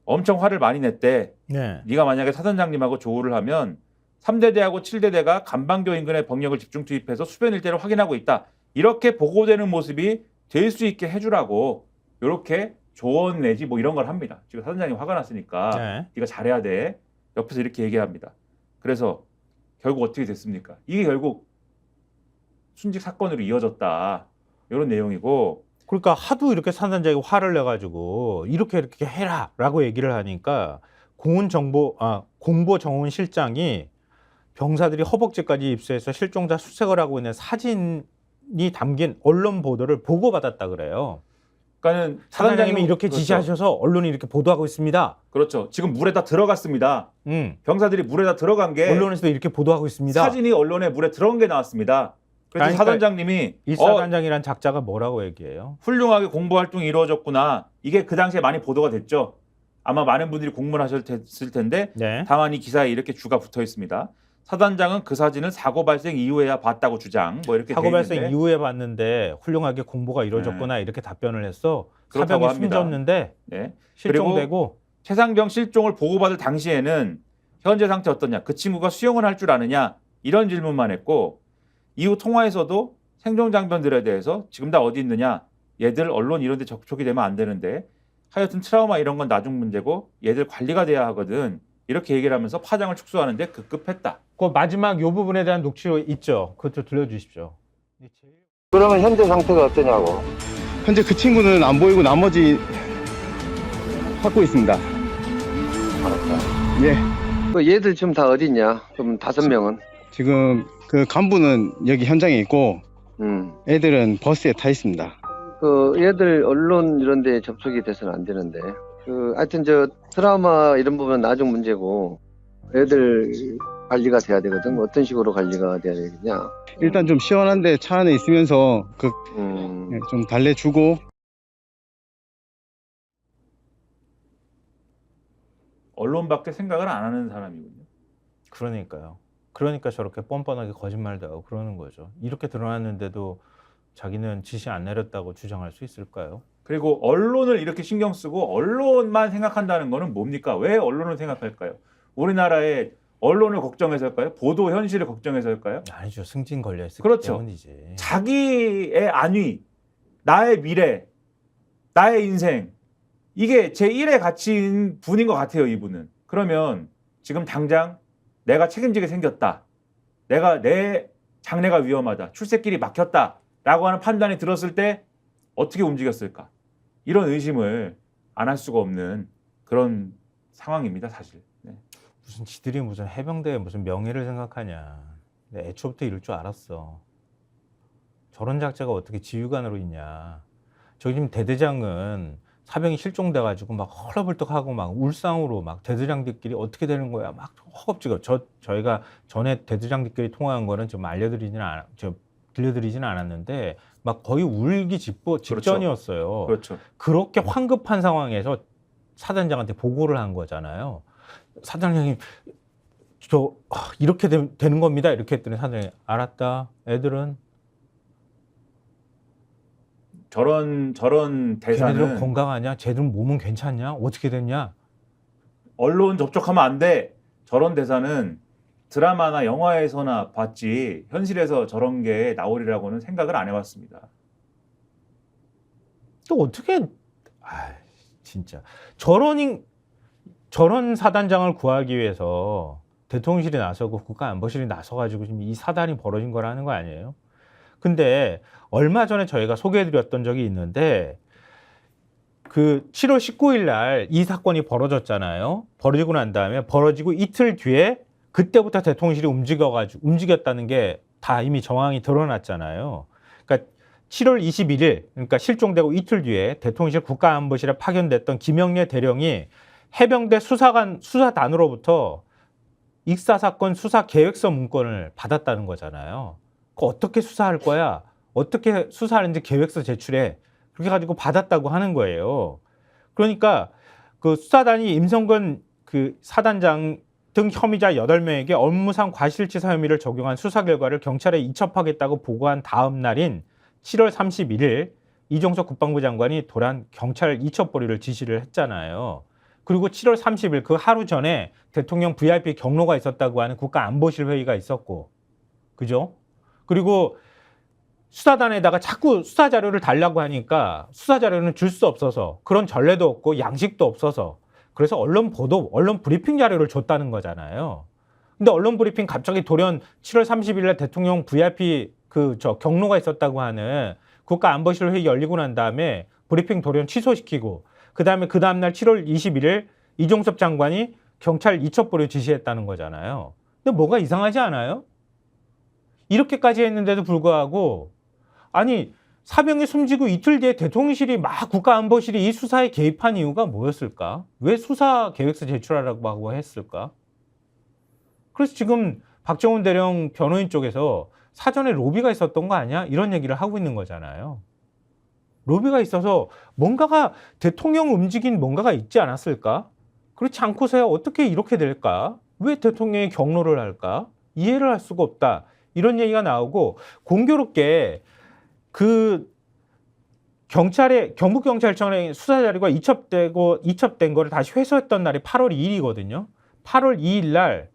엄청 화를 많이 냈대. 네. 네가 만약에 사단장님하고 조우를 하면 3대대하고 7대대가 간방교 인근에 병력을 집중 투입해서 수변 일대를 확인하고 있다. 이렇게 보고되는 모습이 될 수 있게 해주라고 이렇게 조언 내지 뭐 이런 걸 합니다. 지금 사단장님 화가 났으니까 네. 네가 잘해야 돼. 옆에서 이렇게 얘기합니다. 그래서 결국 어떻게 됐습니까? 이게 결국 순직 사건으로 이어졌다. 이런 내용이고 그러니까 하도 이렇게 사단장이 화를 내가지고 이렇게 해라라고 얘기를 하니까 공보 정훈 실장이 병사들이 허벅지까지 입수해서 실종자 수색을 하고 있는 사진이 담긴 언론 보도를 보고받았다 그래요. 그러니까는 사단장님이 이렇게 그렇죠. 지시하셔서 언론이 이렇게 보도하고 있습니다. 그렇죠. 지금 물에 다 들어갔습니다. 병사들이 물에 다 들어간 게 언론에서도 이렇게 보도하고 있습니다. 사진이 언론에 물에 들어간 게 나왔습니다. 그래서 그러니까 사단장님이 이 사단장이란 작자가 뭐라고 얘기해요? 훌륭하게 공보 활동이 이루어졌구나. 이게 그 당시에 많이 보도가 됐죠. 아마 많은 분들이 공문을 하셨을 텐데 네. 다만 이 기사에 이렇게 주가 붙어 있습니다. 사단장은 그 사진을 사고 발생 이후에야 봤다고 주장. 뭐 이렇게 사고 돼 발생 있는데. 이후에 봤는데 훌륭하게 공보가 이루어졌구나 이렇게 답변을 했어. 그렇다고 사병이 합니다. 숨졌는데 네. 실종되고 최상병 실종을 보고받을 당시에는 현재 상태 어떠냐? 그 친구가 수영을 할 줄 아느냐? 이런 질문만 했고 이후 통화에서도 생존 장병들에 대해서 지금 다 어디 있느냐? 얘들 언론 이런 데 접촉이 되면 안 되는데 하여튼 트라우마 이런 건 나중 문제고 얘들 관리가 돼야 하거든. 이렇게 얘기를 하면서 파장을 축소하는데 급급했다. 그 마지막 요 부분에 대한 녹취록 있죠. 그것도 들려주십시오. 그러면 현재 상태가 어떠냐고. 현재 그 친구는 안 보이고 나머지 찾고 있습니다. 알았다. 예. 그 얘들 지금 다 어디 있냐? 그럼 5명은? 지금 그 간부는 여기 현장에 있고 애들은 버스에 타 있습니다. 그 얘들 언론 이런 데 접촉이 돼서는 안 되는데. 그 하여튼 저 트라우마 이런 부분은 나중 문제고 애들 관리가 돼야 되거든. 어떤 식으로 관리가 돼야 되겠냐? 일단 좀 시원한데 차 안에 있으면서 좀 달래주고. 언론밖에 생각을 안 하는 사람이군요. 그러니까요. 그러니까 저렇게 뻔뻔하게 거짓말도 하고 그러는 거죠. 이렇게 드러났는데도 자기는 지시 안 내렸다고 주장할 수 있을까요? 그리고 언론을 이렇게 신경 쓰고 언론만 생각한다는 거는 뭡니까? 왜 언론을 생각할까요? 우리나라의 언론을 걱정해서일까요? 보도 현실을 걱정해서일까요? 아니죠. 승진 걸려있을 그렇죠. 때문이지. 자기의 안위, 나의 미래, 나의 인생 이게 제1의 가치인 분인 것 같아요. 이분은. 그러면 지금 당장 내가 책임지게 생겼다. 내 장래가 위험하다. 출세길이 막혔다라고 하는 판단이 들었을 때 어떻게 움직였을까? 이런 의심을 안 할 수가 없는 그런 상황입니다. 사실. 네. 무슨 지들이 무슨 해병대에 무슨 명예를 생각하냐. 내가 애초부터 이럴 줄 알았어. 저런 작자가 어떻게 지휘관으로 있냐. 저기 지금 대대장은 사병이 실종돼가지고 막 헐레벌떡하고 막 울상으로 막 대대장들끼리 어떻게 되는 거야. 막 허겁지겁. 저희가 전에 대대장들끼리 통화한 거는 좀 들려드리지는 않았는데 막 거의 울기 직전이었어요. 그렇죠. 그렇게 황급한 상황에서 사단장한테 보고를 한 거잖아요. 사단장님, 이렇게 되는 겁니다. 이렇게 했더니 사단장이 알았다. 애들은 저런 걔네들은 대사는 건강하냐? 쟤들은 몸은 괜찮냐? 어떻게 됐냐? 언론 접촉하면 안 돼. 저런 대사는 드라마나 영화에서나 봤지 현실에서 저런 게 나오리라고는 생각을 안 해봤습니다. 또 어떻게 진짜 저런 사단장을 구하기 위해서 대통령실이 나서고 국가안보실이 나서가지고 지금 이 사단이 벌어진 거라는 거 아니에요? 근데 얼마 전에 저희가 소개해드렸던 적이 있는데 그 7월 19일 날 이 사건이 벌어졌잖아요. 벌어지고 난 다음에 벌어지고 이틀 뒤에 그때부터 대통령실이 움직였다는 게 다 이미 정황이 드러났잖아요. 그러니까 7월 21일, 그러니까 실종되고 이틀 뒤에 대통령실 국가안보실에 파견됐던 김영래 대령이 해병대 수사단으로부터 익사사건 수사 계획서 문건을 받았다는 거잖아요. 그거 어떻게 수사할 거야? 어떻게 수사하는지 계획서 제출해. 그렇게 가지고 받았다고 하는 거예요. 그러니까 그 수사단이 임성근 그 사단장 등 혐의자 8명에게 업무상 과실치사 혐의를 적용한 수사 결과를 경찰에 이첩하겠다고 보고한 다음 날인 7월 31일 이종석 국방부 장관이 도란 경찰 이첩 보류를 지시를 했잖아요. 그리고 7월 30일 그 하루 전에 대통령 VIP 경로가 있었다고 하는 국가안보실 회의가 있었고, 그죠? 그리고 수사단에다가 자꾸 수사 자료를 달라고 하니까 수사 자료는 줄 수 없어서 그런 전례도 없고 양식도 없어서 그래서 언론 브리핑 자료를 줬다는 거잖아요. 근데 언론 브리핑 갑자기 돌연 7월 30일 날 대통령 VIP 경로가 있었다고 하는 국가안보실 회의 열리고 난 다음에 브리핑 돌연 취소시키고 그 다음날 7월 21일 이종섭 장관이 경찰 이첩 보류 지시했다는 거잖아요. 근데 뭐가 이상하지 않아요? 이렇게까지 했는데도 불구하고 아니 사병이 숨지고 이틀 뒤에 대통령실이 막 국가안보실이 이 수사에 개입한 이유가 뭐였을까? 왜 수사 계획서 제출하라고 하고 했을까? 그래서 지금 박정훈 대령 변호인 쪽에서 사전에 로비가 있었던 거 아니야? 이런 얘기를 하고 있는 거잖아요. 로비가 있어서 뭔가가 대통령 움직인 뭔가가 있지 않았을까? 그렇지 않고서야 어떻게 이렇게 될까? 왜 대통령이 경로를 할까? 이해를 할 수가 없다. 이런 얘기가 나오고 공교롭게 그 경북경찰청의 수사 자료가 이첩된 거를 다시 회수했던 날이 8월 2일이거든요. 8월 2일 날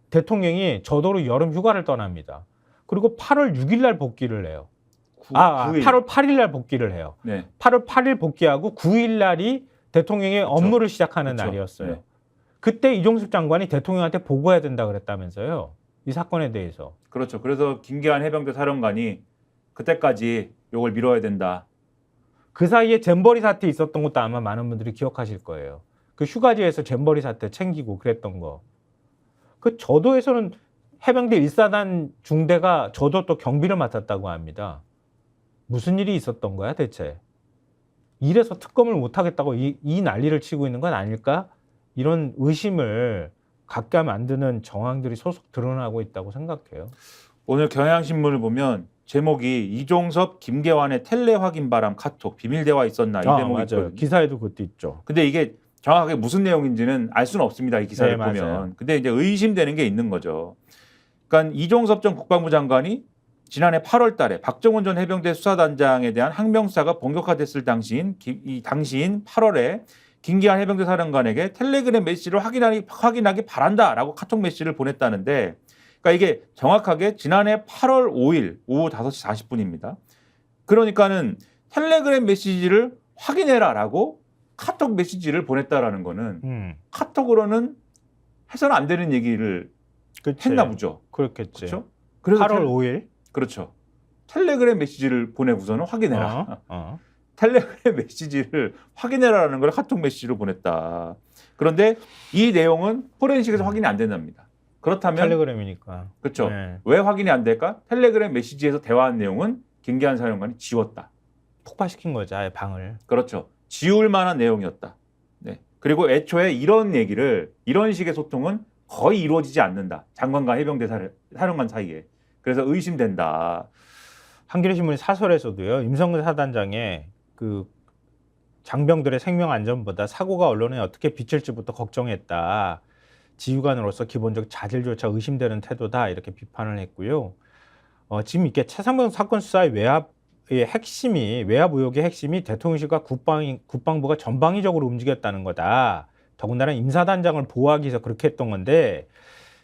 대통령이 저도로 여름 휴가를 떠납니다. 그리고 8월 6일 날 복귀를 해요. 9일. 8월 8일 날 복귀를 해요. 네. 8월 8일 복귀하고 9일 날이 대통령의 그렇죠. 업무를 시작하는 그렇죠. 날이었어요. 네. 그때 이종섭 장관이 대통령한테 보고해야 된다 그랬다면서요. 이 사건에 대해서. 그렇죠. 그래서 김계한 해병대 사령관이 그때까지 요걸 미뤄야 된다. 그 사이에 잼버리 사태 있었던 것도 아마 많은 분들이 기억하실 거예요. 그 휴가지에서 잼버리 사태 챙기고 그랬던 거. 그 저도에서는 해병대 1사단 중대가 저도 또 경비를 맡았다고 합니다. 무슨 일이 있었던 거야 대체? 이래서 특검을 못하겠다고 이 난리를 치고 있는 건 아닐까? 이런 의심을 갖게 만드는 정황들이 소속 드러나고 있다고 생각해요. 오늘 경향신문을 보면 제목이 이종섭, 김계환의 텔레 확인 바람 카톡 비밀 대화 있었나 이 대목이 맞아요. 있거든요. 기사에도 그것도 있죠. 근데 이게 정확하게 무슨 내용인지는 알 수는 없습니다. 이 기사를 네, 보면. 맞아요. 근데 이제 의심되는 게 있는 거죠. 그러니까 이종섭 전 국방부 장관이 지난해 8월 달에 박정훈 전 해병대 수사단장에 대한 항명수사가 본격화됐을 당시인 8월에 김기한 해병대 사령관에게 텔레그램 메시지를 확인하기 바란다라고 카톡 메시지를 보냈다는데, 그러니까 이게 정확하게 지난해 8월 5일 오후 5시 40분입니다. 그러니까는 텔레그램 메시지를 확인해라라고 카톡 메시지를 보냈다라는 거는 카톡으로는 해서는 안 되는 얘기를 그치. 했나 보죠. 그렇겠지. 그렇죠? 그래서 8월 5일. 그렇죠. 텔레그램 메시지를 보내고서는 확인해라. 텔레그램 메시지를 확인해라라는 걸 카톡 메시지로 보냈다. 그런데 이 내용은 포렌식에서 확인이 안 된답니다. 그렇다면 텔레그램이니까. 그렇죠. 네. 왜 확인이 안 될까? 텔레그램 메시지에서 대화한 내용은 김기한 사령관이 지웠다. 폭파시킨 거죠, 아예 방을. 그렇죠. 지울 만한 내용이었다. 네. 그리고 애초에 이런 식의 소통은 거의 이루어지지 않는다. 장관과 해병대 사령관 사이에. 그래서 의심된다. 한겨레 신문의 사설에서도요, 임성근 사단장의 그 장병들의 생명 안전보다 사고가 언론에 어떻게 비칠지부터 걱정했다. 지휘관으로서 기본적 자질조차 의심되는 태도다, 이렇게 비판을 했고요. 지금 이게 최상병 사건 수사의 외압 의혹의 핵심이 대통령실과 국방부가 전방위적으로 움직였다는 거다. 더군다나 임 사단장을 보호하기 위해서 그렇게 했던 건데,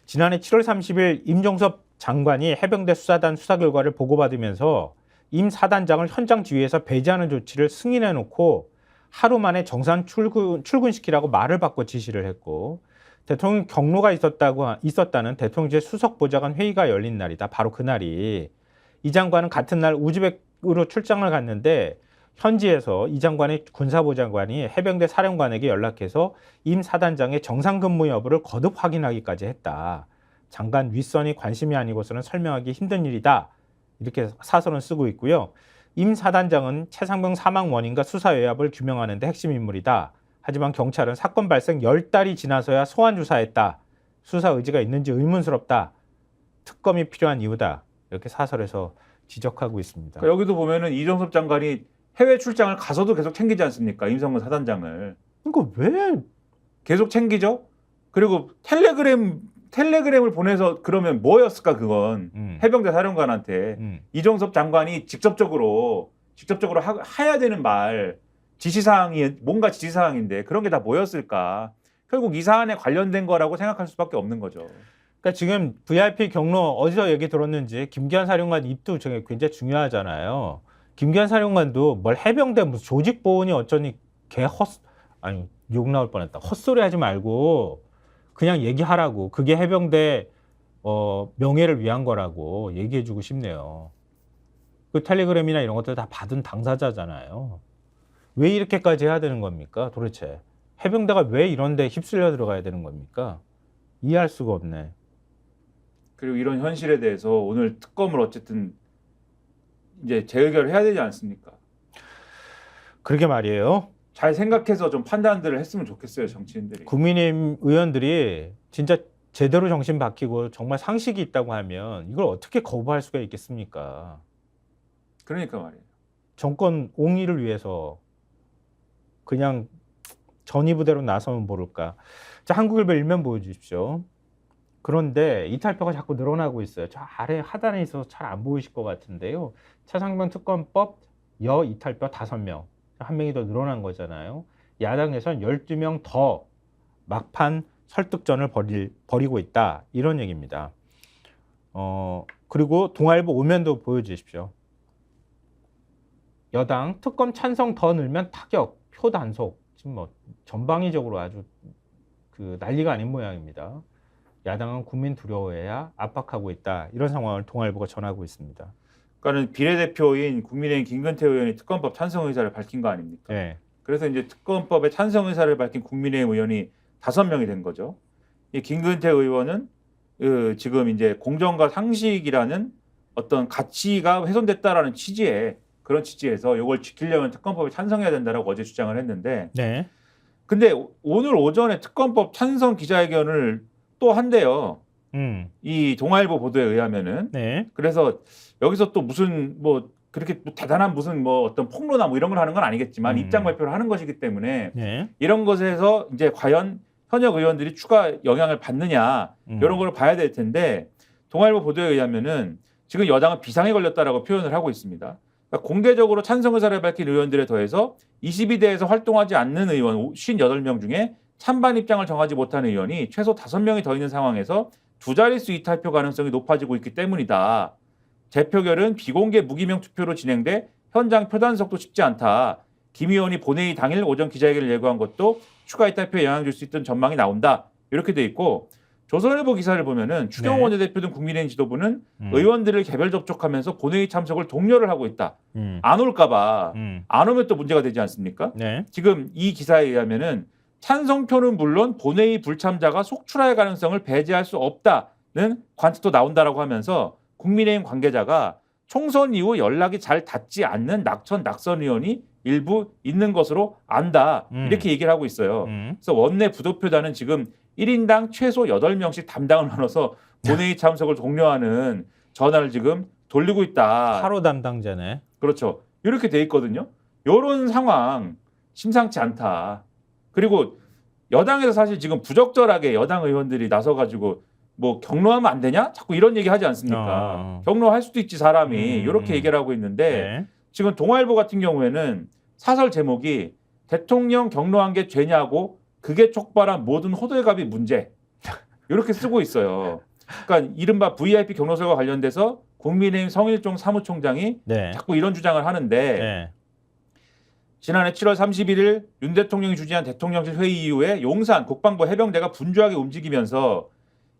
지난해 7월 30일 임종섭 장관이 해병대 수사단 수사 결과를 보고받으면서 임 사단장을 현장 지휘에서 배제하는 조치를 승인해놓고 하루 만에 정상 출근시키라고 말을 바꿔 지시를 했고, 대통령 경로가 있었다는 대통령실 수석보좌관 회의가 열린 날이다. 바로 그날이. 이 장관은 같은 날 우즈벡으로 출장을 갔는데, 현지에서 이 장관의 군사보좌관이 해병대 사령관에게 연락해서 임 사단장의 정상 근무 여부를 거듭 확인하기까지 했다. 장관 윗선이 관심이 아니고서는 설명하기 힘든 일이다. 이렇게 사설은 쓰고 있고요. 임 사단장은 최상병 사망 원인과 수사 외압을 규명하는 데 핵심 인물이다. 하지만 경찰은 사건 발생 10달이 지나서야 소환 조사했다. 수사 의지가 있는지 의문스럽다. 특검이 필요한 이유다. 이렇게 사설에서 지적하고 있습니다. 그러니까 여기도 보면은 이종섭 장관이 해외 출장을 가서도 계속 챙기지 않습니까? 임성근 사단장을. 이거 왜? 계속 챙기죠? 그리고 텔레그램을 보내서 그러면 뭐였을까 그건. 해병대 사령관한테. 이종섭 장관이 직접적으로 해야 되는 말, 뭔가 지시사항인데 그런 게 다 뭐였을까? 결국 이 사안에 관련된 거라고 생각할 수밖에 없는 거죠. 그러니까 지금 VIP 경로 어디서 얘기 들었는지 김기한 사령관 입도 굉장히 중요하잖아요. 김기한 사령관도 뭘 해병대 무슨 조직 보훈이 어쩌니 욕 나올 뻔했다. 헛소리 하지 말고 그냥 얘기하라고. 그게 해병대 명예를 위한 거라고 얘기해주고 싶네요. 그 텔레그램이나 이런 것들 다 받은 당사자잖아요. 왜 이렇게까지 해야 되는 겁니까? 도대체 해병대가 왜 이런 데 휩쓸려 들어가야 되는 겁니까? 이해할 수가 없네. 그리고 이런 현실에 대해서 오늘 특검을 어쨌든 이제 재의결을 해야 되지 않습니까? 그러게 말이에요. 잘 생각해서 좀 판단들을 했으면 좋겠어요, 정치인들이. 국민의힘 의원들이 진짜 제대로 정신 바뀌고 정말 상식이 있다고 하면 이걸 어떻게 거부할 수가 있겠습니까? 그러니까 말이에요. 정권 옹위를 위해서 그냥 전의부대로 나서면 모를까. 자, 한국일보 일면 보여주십시오. 그런데 이탈표가 자꾸 늘어나고 있어요. 저 아래 하단에 있어서 잘 안 보이실 것 같은데요. 최상병 특검법 여 이탈표 5명. 한 명이 더 늘어난 거잖아요. 야당에서는 12명 더 막판 설득전을 벌이고 있다. 이런 얘기입니다. 그리고 동아일보 오면도 보여주십시오. 여당 특검 찬성 더 늘면 타격, 표 단속. 지금 뭐 전방위적으로 아주 그 난리가 아닌 모양입니다. 야당은 국민 두려워해야 압박하고 있다. 이런 상황을 동아일보가 전하고 있습니다. 그러니까는 비례대표인 국민의힘 김근태 의원이 특검법 찬성 의사를 밝힌 거 아닙니까? 네. 그래서 이제 특검법에 찬성 의사를 밝힌 국민의힘 의원이 5명이 된 거죠. 이 김근태 의원은 지금 이제 공정과 상식이라는 어떤 가치가 훼손됐다라는 그런 취지에서 이걸 지키려면 특검법에 찬성해야 된다라고 어제 주장을 했는데, 네. 근데 오늘 오전에 특검법 찬성 기자회견을 또 한대요. 이 동아일보 보도에 의하면은. 네. 그래서 여기서 또 무슨 뭐 그렇게 대단한 무슨 뭐 어떤 폭로나 뭐 이런 걸 하는 건 아니겠지만 입장 발표를 하는 것이기 때문에 네. 이런 것에서 이제 과연 현역 의원들이 추가 영향을 받느냐 이런 걸 봐야 될 텐데, 동아일보 보도에 의하면은 지금 여당은 비상에 걸렸다라고 표현을 하고 있습니다. 그러니까 공개적으로 찬성 의사를 밝힌 의원들에 더해서 22대에서 활동하지 않는 의원 58명 중에 찬반 입장을 정하지 못한 의원이 최소 5명이 더 있는 상황에서 두 자릿수 이탈표 가능성이 높아지고 있기 때문이다. 재표결은 비공개 무기명 투표로 진행돼 현장 표단속도 쉽지 않다. 김 의원이 본회의 당일 오전 기자회견을 예고한 것도 추가 이탈표에 영향을 줄 수 있던 전망이 나온다. 이렇게 돼 있고 조선일보 기사를 보면은 추경호 네. 원내대표 등 국민의힘 지도부는 의원들을 개별 접촉하면서 본회의 참석을 독려를 하고 있다. 음. 안 올까 봐. 음. 안 오면 또 문제가 되지 않습니까? 네. 지금 이 기사에 의하면은 찬성표는 물론 본회의 불참자가 속출할 가능성을 배제할 수 없다는 관측도 나온다라고 하면서 국민의힘 관계자가 총선 이후 연락이 잘 닿지 않는 낙선 의원이 일부 있는 것으로 안다. 이렇게 얘기를 하고 있어요. 그래서 원내 부도표단은 지금 1인당 최소 8명씩 담당을 나눠서 본회의 참석을 독려하는 전화를 지금 돌리고 있다. 8호 담당자네. 그렇죠. 이렇게 돼 있거든요. 이런 상황 심상치 않다. 그리고 여당에서 사실 지금 부적절하게 여당 의원들이 나서가지고 뭐 경로하면 안 되냐? 자꾸 이런 얘기 하지 않습니까? 경로할 수도 있지 사람이. 이렇게 얘기를 하고 있는데 네. 지금 동아일보 같은 경우에는 사설 제목이 대통령 경로한 게 죄냐고 그게 촉발한 모든 호들갑이 문제. 이렇게 쓰고 있어요. 그러니까 이른바 VIP 경로설과 관련돼서 국민의힘 성일종 사무총장이 네. 자꾸 이런 주장을 하는데 네. 지난해 7월 31일 윤 대통령이 주재한 대통령실 회의 이후에 용산 국방부 해병대가 분주하게 움직이면서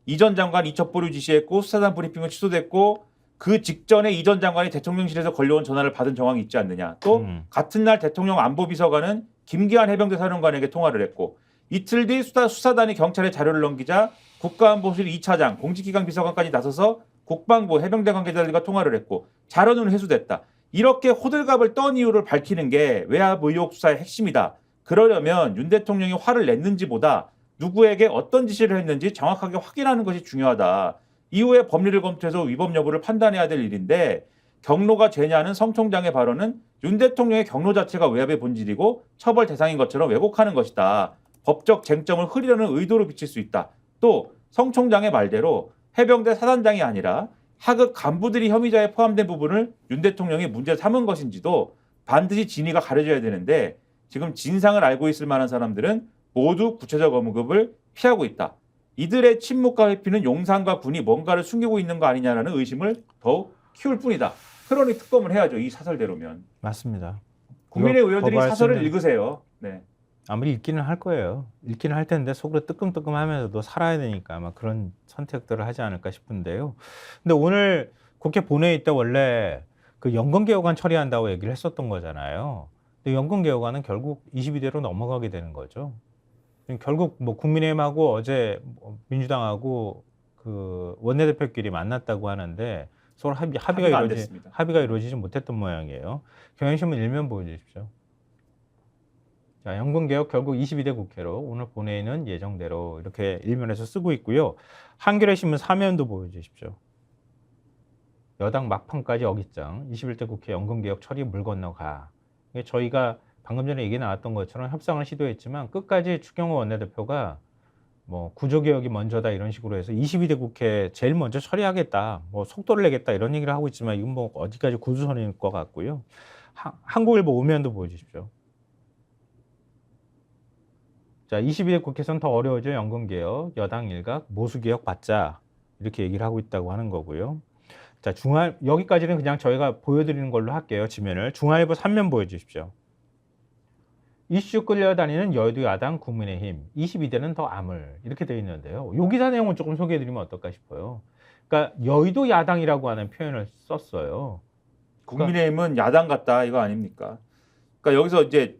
이 전 장관 이첩보류 지시했고 수사단 브리핑은 취소됐고 그 직전에 이 전 장관이 대통령실에서 걸려온 전화를 받은 정황이 있지 않느냐. 또 같은 날 대통령 안보비서관은 김기한 해병대 사령관에게 통화를 했고 이틀 뒤 수사단이 경찰에 자료를 넘기자 국가안보실 2차장 공직기강 비서관까지 나서서 국방부 해병대 관계자들과 통화를 했고 자료는 회수됐다. 이렇게 호들갑을 떤 이유를 밝히는 게 외압 의혹 수사의 핵심이다. 그러려면 윤 대통령이 화를 냈는지보다 누구에게 어떤 지시를 했는지 정확하게 확인하는 것이 중요하다. 이후에 법리를 검토해서 위법 여부를 판단해야 될 일인데 경로가 죄냐는 성 총장의 발언은 윤 대통령의 경로 자체가 외압의 본질이고 처벌 대상인 것처럼 왜곡하는 것이다. 법적 쟁점을 흐리려는 의도로 비칠 수 있다. 또 성 총장의 말대로 해병대 사단장이 아니라 하급 간부들이 혐의자에 포함된 부분을 윤 대통령이 문제 삼은 것인지도 반드시 진위가 가려져야 되는데 지금 진상을 알고 있을 만한 사람들은 모두 구체적 언급을 피하고 있다. 이들의 침묵과 회피는 용산과 군이 뭔가를 숨기고 있는 거 아니냐라는 의심을 더욱 키울 뿐이다. 그러니 특검을 해야죠. 이 사설대로면. 맞습니다. 국민의 이거 의원들이 거부할 사설을 수는 읽으세요. 네. 아무리 읽기는 할 거예요. 읽기는 할 텐데 속으로 뜨끔뜨끔하면서도 살아야 되니까 아마 그런 선택들을 하지 않을까 싶은데요. 근데 오늘 국회 본회의 때 원래 그 연금개혁안 처리한다고 얘기를 했었던 거잖아요. 근데 연금개혁안은 결국 22대로 넘어가게 되는 거죠. 결국 뭐 국민의힘하고 어제 민주당하고 그 원내대표끼리 만났다고 하는데 서로 합의가 이루어지지 못했던 모양이에요. 경향신문 일면 보여주십시오. 자, 연금개혁 결국 22대 국회로 오늘 본회의는 예정대로 이렇게 일면에서 쓰고 있고요. 한겨레 신문 3면도 보여주십시오. 여당 막판까지 어깃장 21대 국회 연금개혁 처리 물 건너가. 저희가 방금 전에 얘기 나왔던 것처럼 협상을 시도했지만 끝까지 추경호 원내대표가 뭐 구조개혁이 먼저다 이런 식으로 해서 22대 국회 제일 먼저 처리하겠다, 뭐 속도를 내겠다 이런 얘기를 하고 있지만 이건 뭐 어디까지 구두선일 것 같고요. 한국일보 5면도 보여주십시오. 자, 22대 국회에서는 더 어려워져 연금개혁, 여당 일각, 모수개혁 받자 이렇게 얘기를 하고 있다고 하는 거고요. 자, 여기까지는 그냥 저희가 보여드리는 걸로 할게요. 지면을. 중앙일보 3면 보여주십시오. 이슈 끌려다니는 여의도 야당 국민의힘 22대는 더 암울 이렇게 되어 있는데요. 요 기사 내용을 조금 소개해드리면 어떨까 싶어요. 그러니까 여의도 야당이라고 하는 표현을 썼어요. 국민의힘은 야당 같다 이거 아닙니까? 그러니까 여기서 이제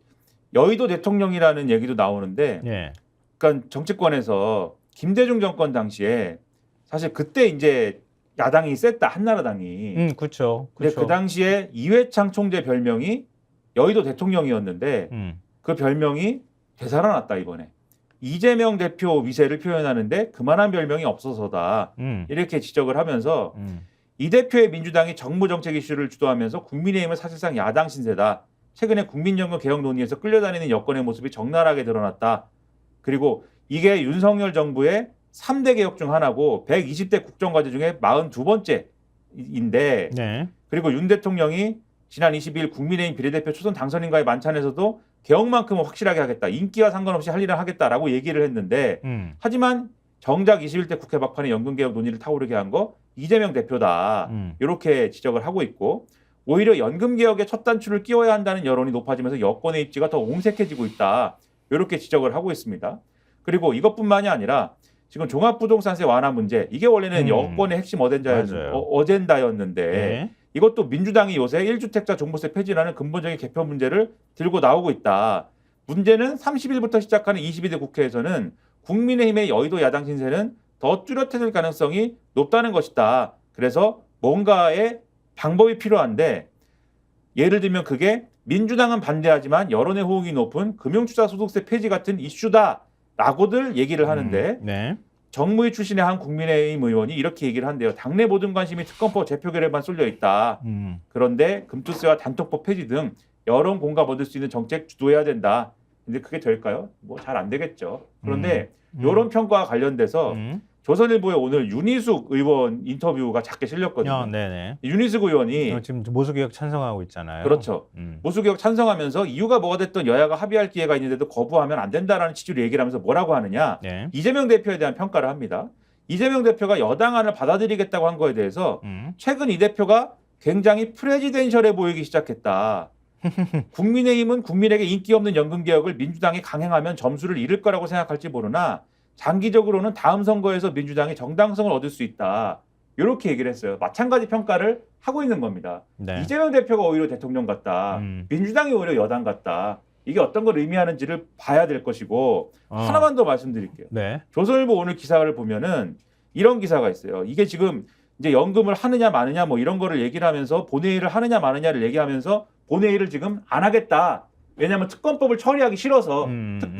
여의도 대통령이라는 얘기도 나오는데, 예. 그러니까 정치권에서 김대중 정권 당시에 사실 그때 이제 야당이 셌다 한나라당이. 그렇죠. 근데 그 당시에 이회창 총재 별명이 여의도 대통령이었는데 그 별명이 되살아났다 이번에. 이재명 대표 위세를 표현하는데 그만한 별명이 없어서다 이렇게 지적을 하면서 이 대표의 민주당이 정무 정책 이슈를 주도하면서 국민의힘은 사실상 야당 신세다. 최근에 국민연금 개혁 논의에서 끌려다니는 여권의 모습이 적나라하게 드러났다. 그리고 이게 윤석열 정부의 3대 개혁 중 하나고 120대 국정과제 중에 42번째 인데 네. 그리고 윤 대통령이 지난 22일 국민의힘 비례대표 초선 당선인과의 만찬에서도 개혁만큼은 확실하게 하겠다. 인기와 상관없이 할 일을 하겠다라고 얘기를 했는데 하지만 정작 21대 국회 막판에 연금개혁 논의를 타오르게 한 거 이재명 대표다. 이렇게 지적을 하고 있고 오히려 연금개혁의 첫 단추를 끼워야 한다는 여론이 높아지면서 여권의 입지가 더 옹색해지고 있다. 이렇게 지적을 하고 있습니다. 그리고 이것뿐만이 아니라 지금 종합부동산세 완화 문제 이게 원래는 여권의 핵심 어젠다였는데 네. 이것도 민주당이 요새 1주택자 종부세 폐지라는 근본적인 개편 문제를 들고 나오고 있다. 문제는 30일부터 시작하는 22대 국회에서는 국민의힘의 여의도 야당 신세는 더 뚜렷해질 가능성이 높다는 것이다. 그래서 뭔가의 방법이 필요한데 예를 들면 그게 민주당은 반대하지만 여론의 호응이 높은 금융투자소득세 폐지 같은 이슈다라고들 얘기를 하는데 네. 정무위 출신의 한 국민의힘 의원이 이렇게 얘기를 한대요. 당내 모든 관심이 특검법 재표결에만 쏠려 있다. 그런데 금투세와 단톡법 폐지 등 여론 공감 얻을 수 있는 정책 주도해야 된다. 근데 그게 될까요? 뭐 잘 안 되겠죠. 그런데 여론 평가와 관련돼서 조선일보에 오늘 윤희숙 의원 인터뷰가 작게 실렸거든요. 네네. 윤희숙 의원이 지금 모수개혁 찬성하고 있잖아요. 그렇죠. 모수개혁 찬성하면서 이유가 뭐가 됐든 여야가 합의할 기회가 있는데도 거부하면 안 된다라는 취지로 얘기를 하면서 뭐라고 하느냐. 네. 이재명 대표에 대한 평가를 합니다. 이재명 대표가 여당안을 받아들이겠다고 한 거에 대해서 최근 이 대표가 굉장히 프레지덴셜해 보이기 시작했다. 국민의힘은 국민에게 인기 없는 연금개혁을 민주당이 강행하면 점수를 잃을 거라고 생각할지 모르나 장기적으로는 다음 선거에서 민주당이 정당성을 얻을 수 있다. 이렇게 얘기를 했어요. 마찬가지 평가를 하고 있는 겁니다. 네. 이재명 대표가 오히려 대통령 같다. 민주당이 오히려 여당 같다. 이게 어떤 걸 의미하는지를 봐야 될 것이고 하나만 더 말씀드릴게요. 네. 조선일보 오늘 기사를 보면은 이런 기사가 있어요. 이게 지금 이제 연금을 하느냐 마느냐 뭐 이런 거를 얘기를 하면서 본회의를 하느냐 마느냐를 얘기하면서 본회의를 지금 안 하겠다. 왜냐하면 특검법을 처리하기 싫어서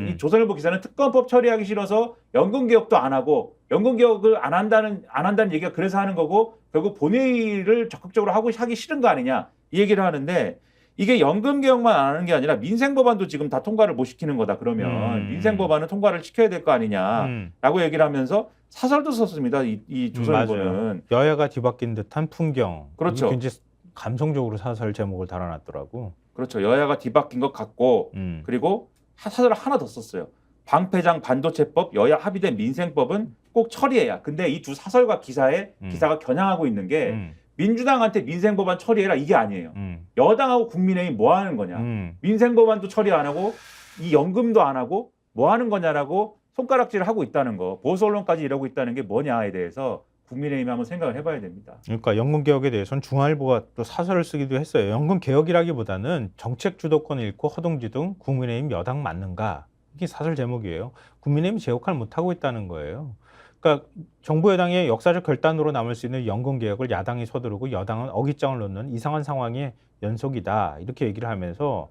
이 조선일보 기사는 특검법 처리하기 싫어서 연금개혁도 안 하고 연금개혁을 안 한다는 얘기가 그래서 하는 거고 결국 본회의를 적극적으로 하기 싫은 거 아니냐 이 얘기를 하는데 이게 연금개혁만 안 하는 게 아니라 민생법안도 지금 다 통과를 못 시키는 거다. 그러면 민생법안은 통과를 시켜야 될 거 아니냐라고 얘기를 하면서 사설도 썼습니다. 이 조선일보는. 여야가 뒤바뀐 듯한 풍경. 그렇죠. 굉장히 감성적으로 사설 제목을 달아놨더라고. 그렇죠. 여야가 뒤바뀐 것 같고 그리고 사설을 하나 더 썼어요. 방패장 반도체법 여야 합의된 민생법은 꼭 처리해야. 근데 이 두 사설과 기사가 겨냥하고 있는 게 민주당한테 민생법안 처리해라 이게 아니에요. 여당하고 국민의힘 뭐 하는 거냐. 민생법안도 처리 안 하고 이 연금도 안 하고 뭐 하는 거냐라고 손가락질을 하고 있다는 거. 보수 언론까지 이러고 있다는 게 뭐냐에 대해서 국민의힘이 한번 생각을 해봐야 됩니다. 그러니까 연금개혁에 대해서는 중앙일보가 또 사설을 쓰기도 했어요. 연금개혁이라기보다는 정책 주도권을 잃고 허둥지둥 국민의힘 여당 맞는가? 이게 사설 제목이에요. 국민의힘이 제 역할을 못하고 있다는 거예요. 그러니까 정부 여당의 역사적 결단으로 남을 수 있는 연금개혁을 야당이 서두르고 여당은 어깃장을 놓는 이상한 상황의 연속이다. 이렇게 얘기를 하면서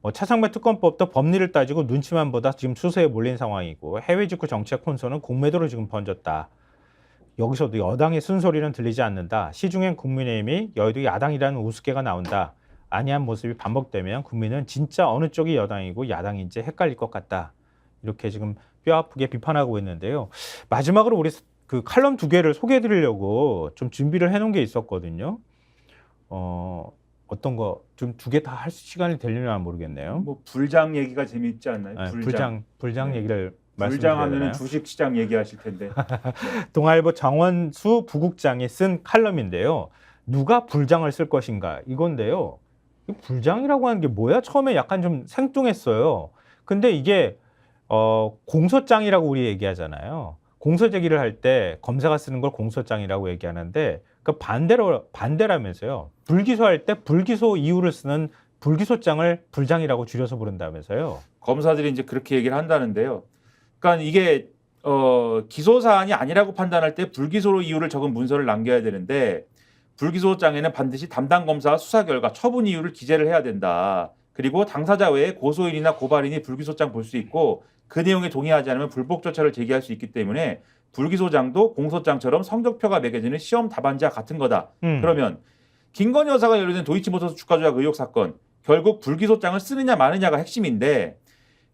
뭐 차상배 특검법도 법리를 따지고 눈치만 보다 지금 수세에 몰린 상황이고 해외 직구 정책 혼선은 공매도로 지금 번졌다. 여기서도 여당의 쓴소리는 들리지 않는다. 시중엔 국민의힘이 여의도 야당이라는 우스개가 나온다. 아니한 모습이 반복되면 국민은 진짜 어느 쪽이 여당이고 야당인지 헷갈릴 것 같다. 이렇게 지금 뼈아프게 비판하고 있는데요. 마지막으로 우리 그 칼럼 2개를 소개해드리려고 좀 준비를 해놓은 게 있었거든요. 어떤 거 좀 2개 다 할 시간이 되려나 모르겠네요. 뭐 불장 얘기가 재미있지 않나요? 네, 불장 네. 얘기를 불장하면 주식시장 얘기하실 텐데. 동아일보 정원수 부국장이 쓴 칼럼인데요. 누가 불장을 쓸 것인가 이건데요. 불장이라고 하는 게 뭐야? 처음에 약간 좀 생뚱했어요. 근데 이게 공소장이라고 우리 얘기하잖아요. 공소 제기를 할 때 검사가 쓰는 걸 공소장이라고 얘기하는데 그 반대라면서요. 불기소할 때 불기소 이유를 쓰는 불기소장을 불장이라고 줄여서 부른다면서요. 검사들이 이제 그렇게 얘기를 한다는데요. 그러니까 이게 기소 사안이 아니라고 판단할 때 불기소로 이유를 적은 문서를 남겨야 되는데 불기소장에는 반드시 담당 검사와 수사 결과 처분 이유를 기재를 해야 된다. 그리고 당사자 외에 고소인이나 고발인이 불기소장 볼 수 있고 그 내용에 동의하지 않으면 불복 절차를 제기할 수 있기 때문에 불기소장도 공소장처럼 성적표가 매겨지는 시험 답안지와 같은 거다. 그러면 김건희 여사가 연루된 도이치모터스 주가 조작 의혹 사건 결국 불기소장을 쓰느냐 마느냐가 핵심인데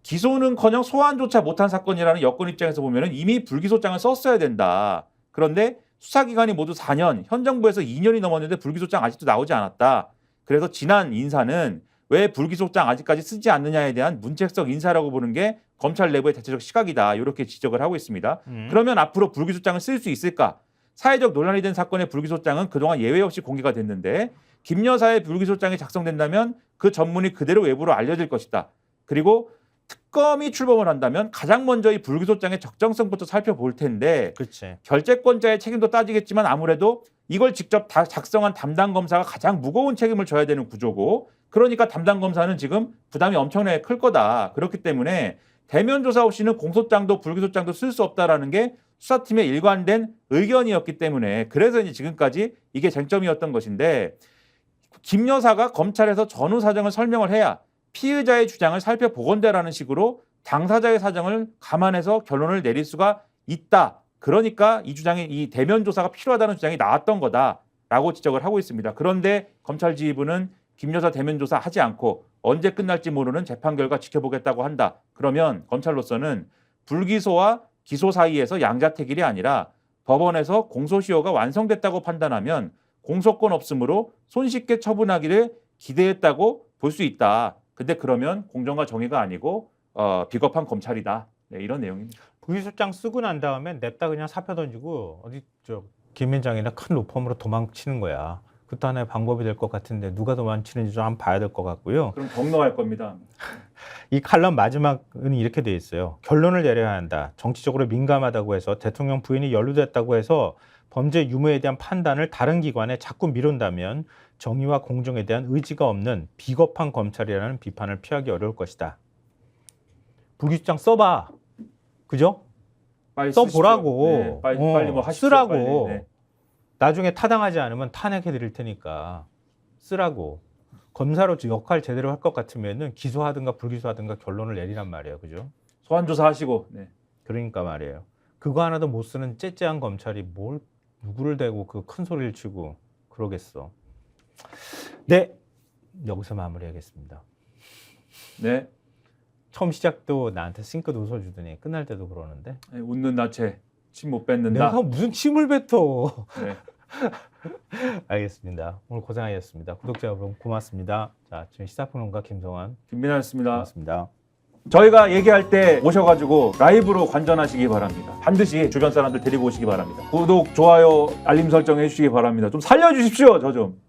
기소는커녕 소환조차 못한 사건이라는 여권 입장에서 보면은 이미 불기소장을 썼어야 된다. 그런데 수사기간이 모두 4년, 현 정부에서 2년이 넘었는데 불기소장 아직도 나오지 않았다. 그래서 지난 인사는 왜 불기소장 아직까지 쓰지 않느냐에 대한 문책적 인사라고 보는 게 검찰 내부의 대체적 시각이다. 이렇게 지적을 하고 있습니다. 그러면 앞으로 불기소장을 쓸 수 있을까? 사회적 논란이 된 사건의 불기소장은 그동안 예외 없이 공개가 됐는데 김 여사의 불기소장이 작성된다면 그 전문이 그대로 외부로 알려질 것이다. 그리고 특검이 출범을 한다면 가장 먼저 이 불기소장의 적정성부터 살펴볼 텐데 그렇지. 결재권자의 책임도 따지겠지만 아무래도 이걸 직접 다 작성한 담당 검사가 가장 무거운 책임을 져야 되는 구조고 그러니까 담당 검사는 지금 부담이 엄청나게 클 거다. 그렇기 때문에 대면 조사 없이는 공소장도 불기소장도 쓸 수 없다라는 게 수사팀의 일관된 의견이었기 때문에 그래서 이제 지금까지 이게 쟁점이었던 것인데 김 여사가 검찰에서 전후 사정을 설명을 해야 피의자의 주장을 살펴보건대라는 식으로 당사자의 사정을 감안해서 결론을 내릴 수가 있다. 그러니까 이 주장이 이 대면 조사가 필요하다는 주장이 나왔던 거다라고 지적을 하고 있습니다. 그런데 검찰 지휘부는 김 여사 대면 조사 하지 않고 언제 끝날지 모르는 재판 결과 지켜보겠다고 한다. 그러면 검찰로서는 불기소와 기소 사이에서 양자택일이 아니라 법원에서 공소시효가 완성됐다고 판단하면 공소권 없으므로 손쉽게 처분하기를 기대했다고 볼 수 있다. 근데 그러면 공정과 정의가 아니고 비겁한 검찰이다. 네, 이런 내용입니다. 불기소장 쓰고 난 다음에 냅다 그냥 사표 던지고 어디 저 김현장이나 큰 로펌으로 도망치는 거야. 그것도 하나의 방법이 될 것 같은데 누가 도망치는지 좀 한번 봐야 될 것 같고요. 그럼 격노할 겁니다. 이 칼럼 마지막은 이렇게 돼 있어요. 결론을 내려야 한다. 정치적으로 민감하다고 해서 대통령 부인이 연루됐다고 해서 범죄 유무에 대한 판단을 다른 기관에 자꾸 미룬다면 정의와 공정에 대한 의지가 없는 비겁한 검찰이라는 비판을 피하기 어려울 것이다. 불기소장 써봐. 그죠? 빨리 써보라고. 쓰십시오. 네, 빨리 뭐 하십시오. 쓰라고. 빨리. 네. 나중에 타당하지 않으면 탄핵해 드릴 테니까 쓰라고. 검사로 역할 제대로 할 것 같으면은 기소하든가 불기소하든가 결론을 내리란 말이에요. 그죠? 소환 조사하시고. 네. 그러니까 말이에요. 그거 하나도 못 쓰는 째째한 검찰이 뭘 누구를 대고 그 큰 소리를 치고 그러겠어. 네. 여기서 마무리하겠습니다. 네. 처음 시작도 나한테 싱긋 웃어주더니 끝날 때도 그러는데 네, 웃는 나체 침 못 뱉는다. 내가 무슨 침을 뱉어. 네. 알겠습니다. 오늘 고생하셨습니다. 구독자 여러분 고맙습니다. 자, 지금 시사평론가 김성환 김민아였습니다. 고맙습니다. 저희가 얘기할 때 오셔가지고 라이브로 관전하시기 바랍니다. 반드시 주변 사람들 데리고 오시기 바랍니다. 구독, 좋아요, 알림 설정 해주시기 바랍니다. 좀 살려주십시오. 저 좀.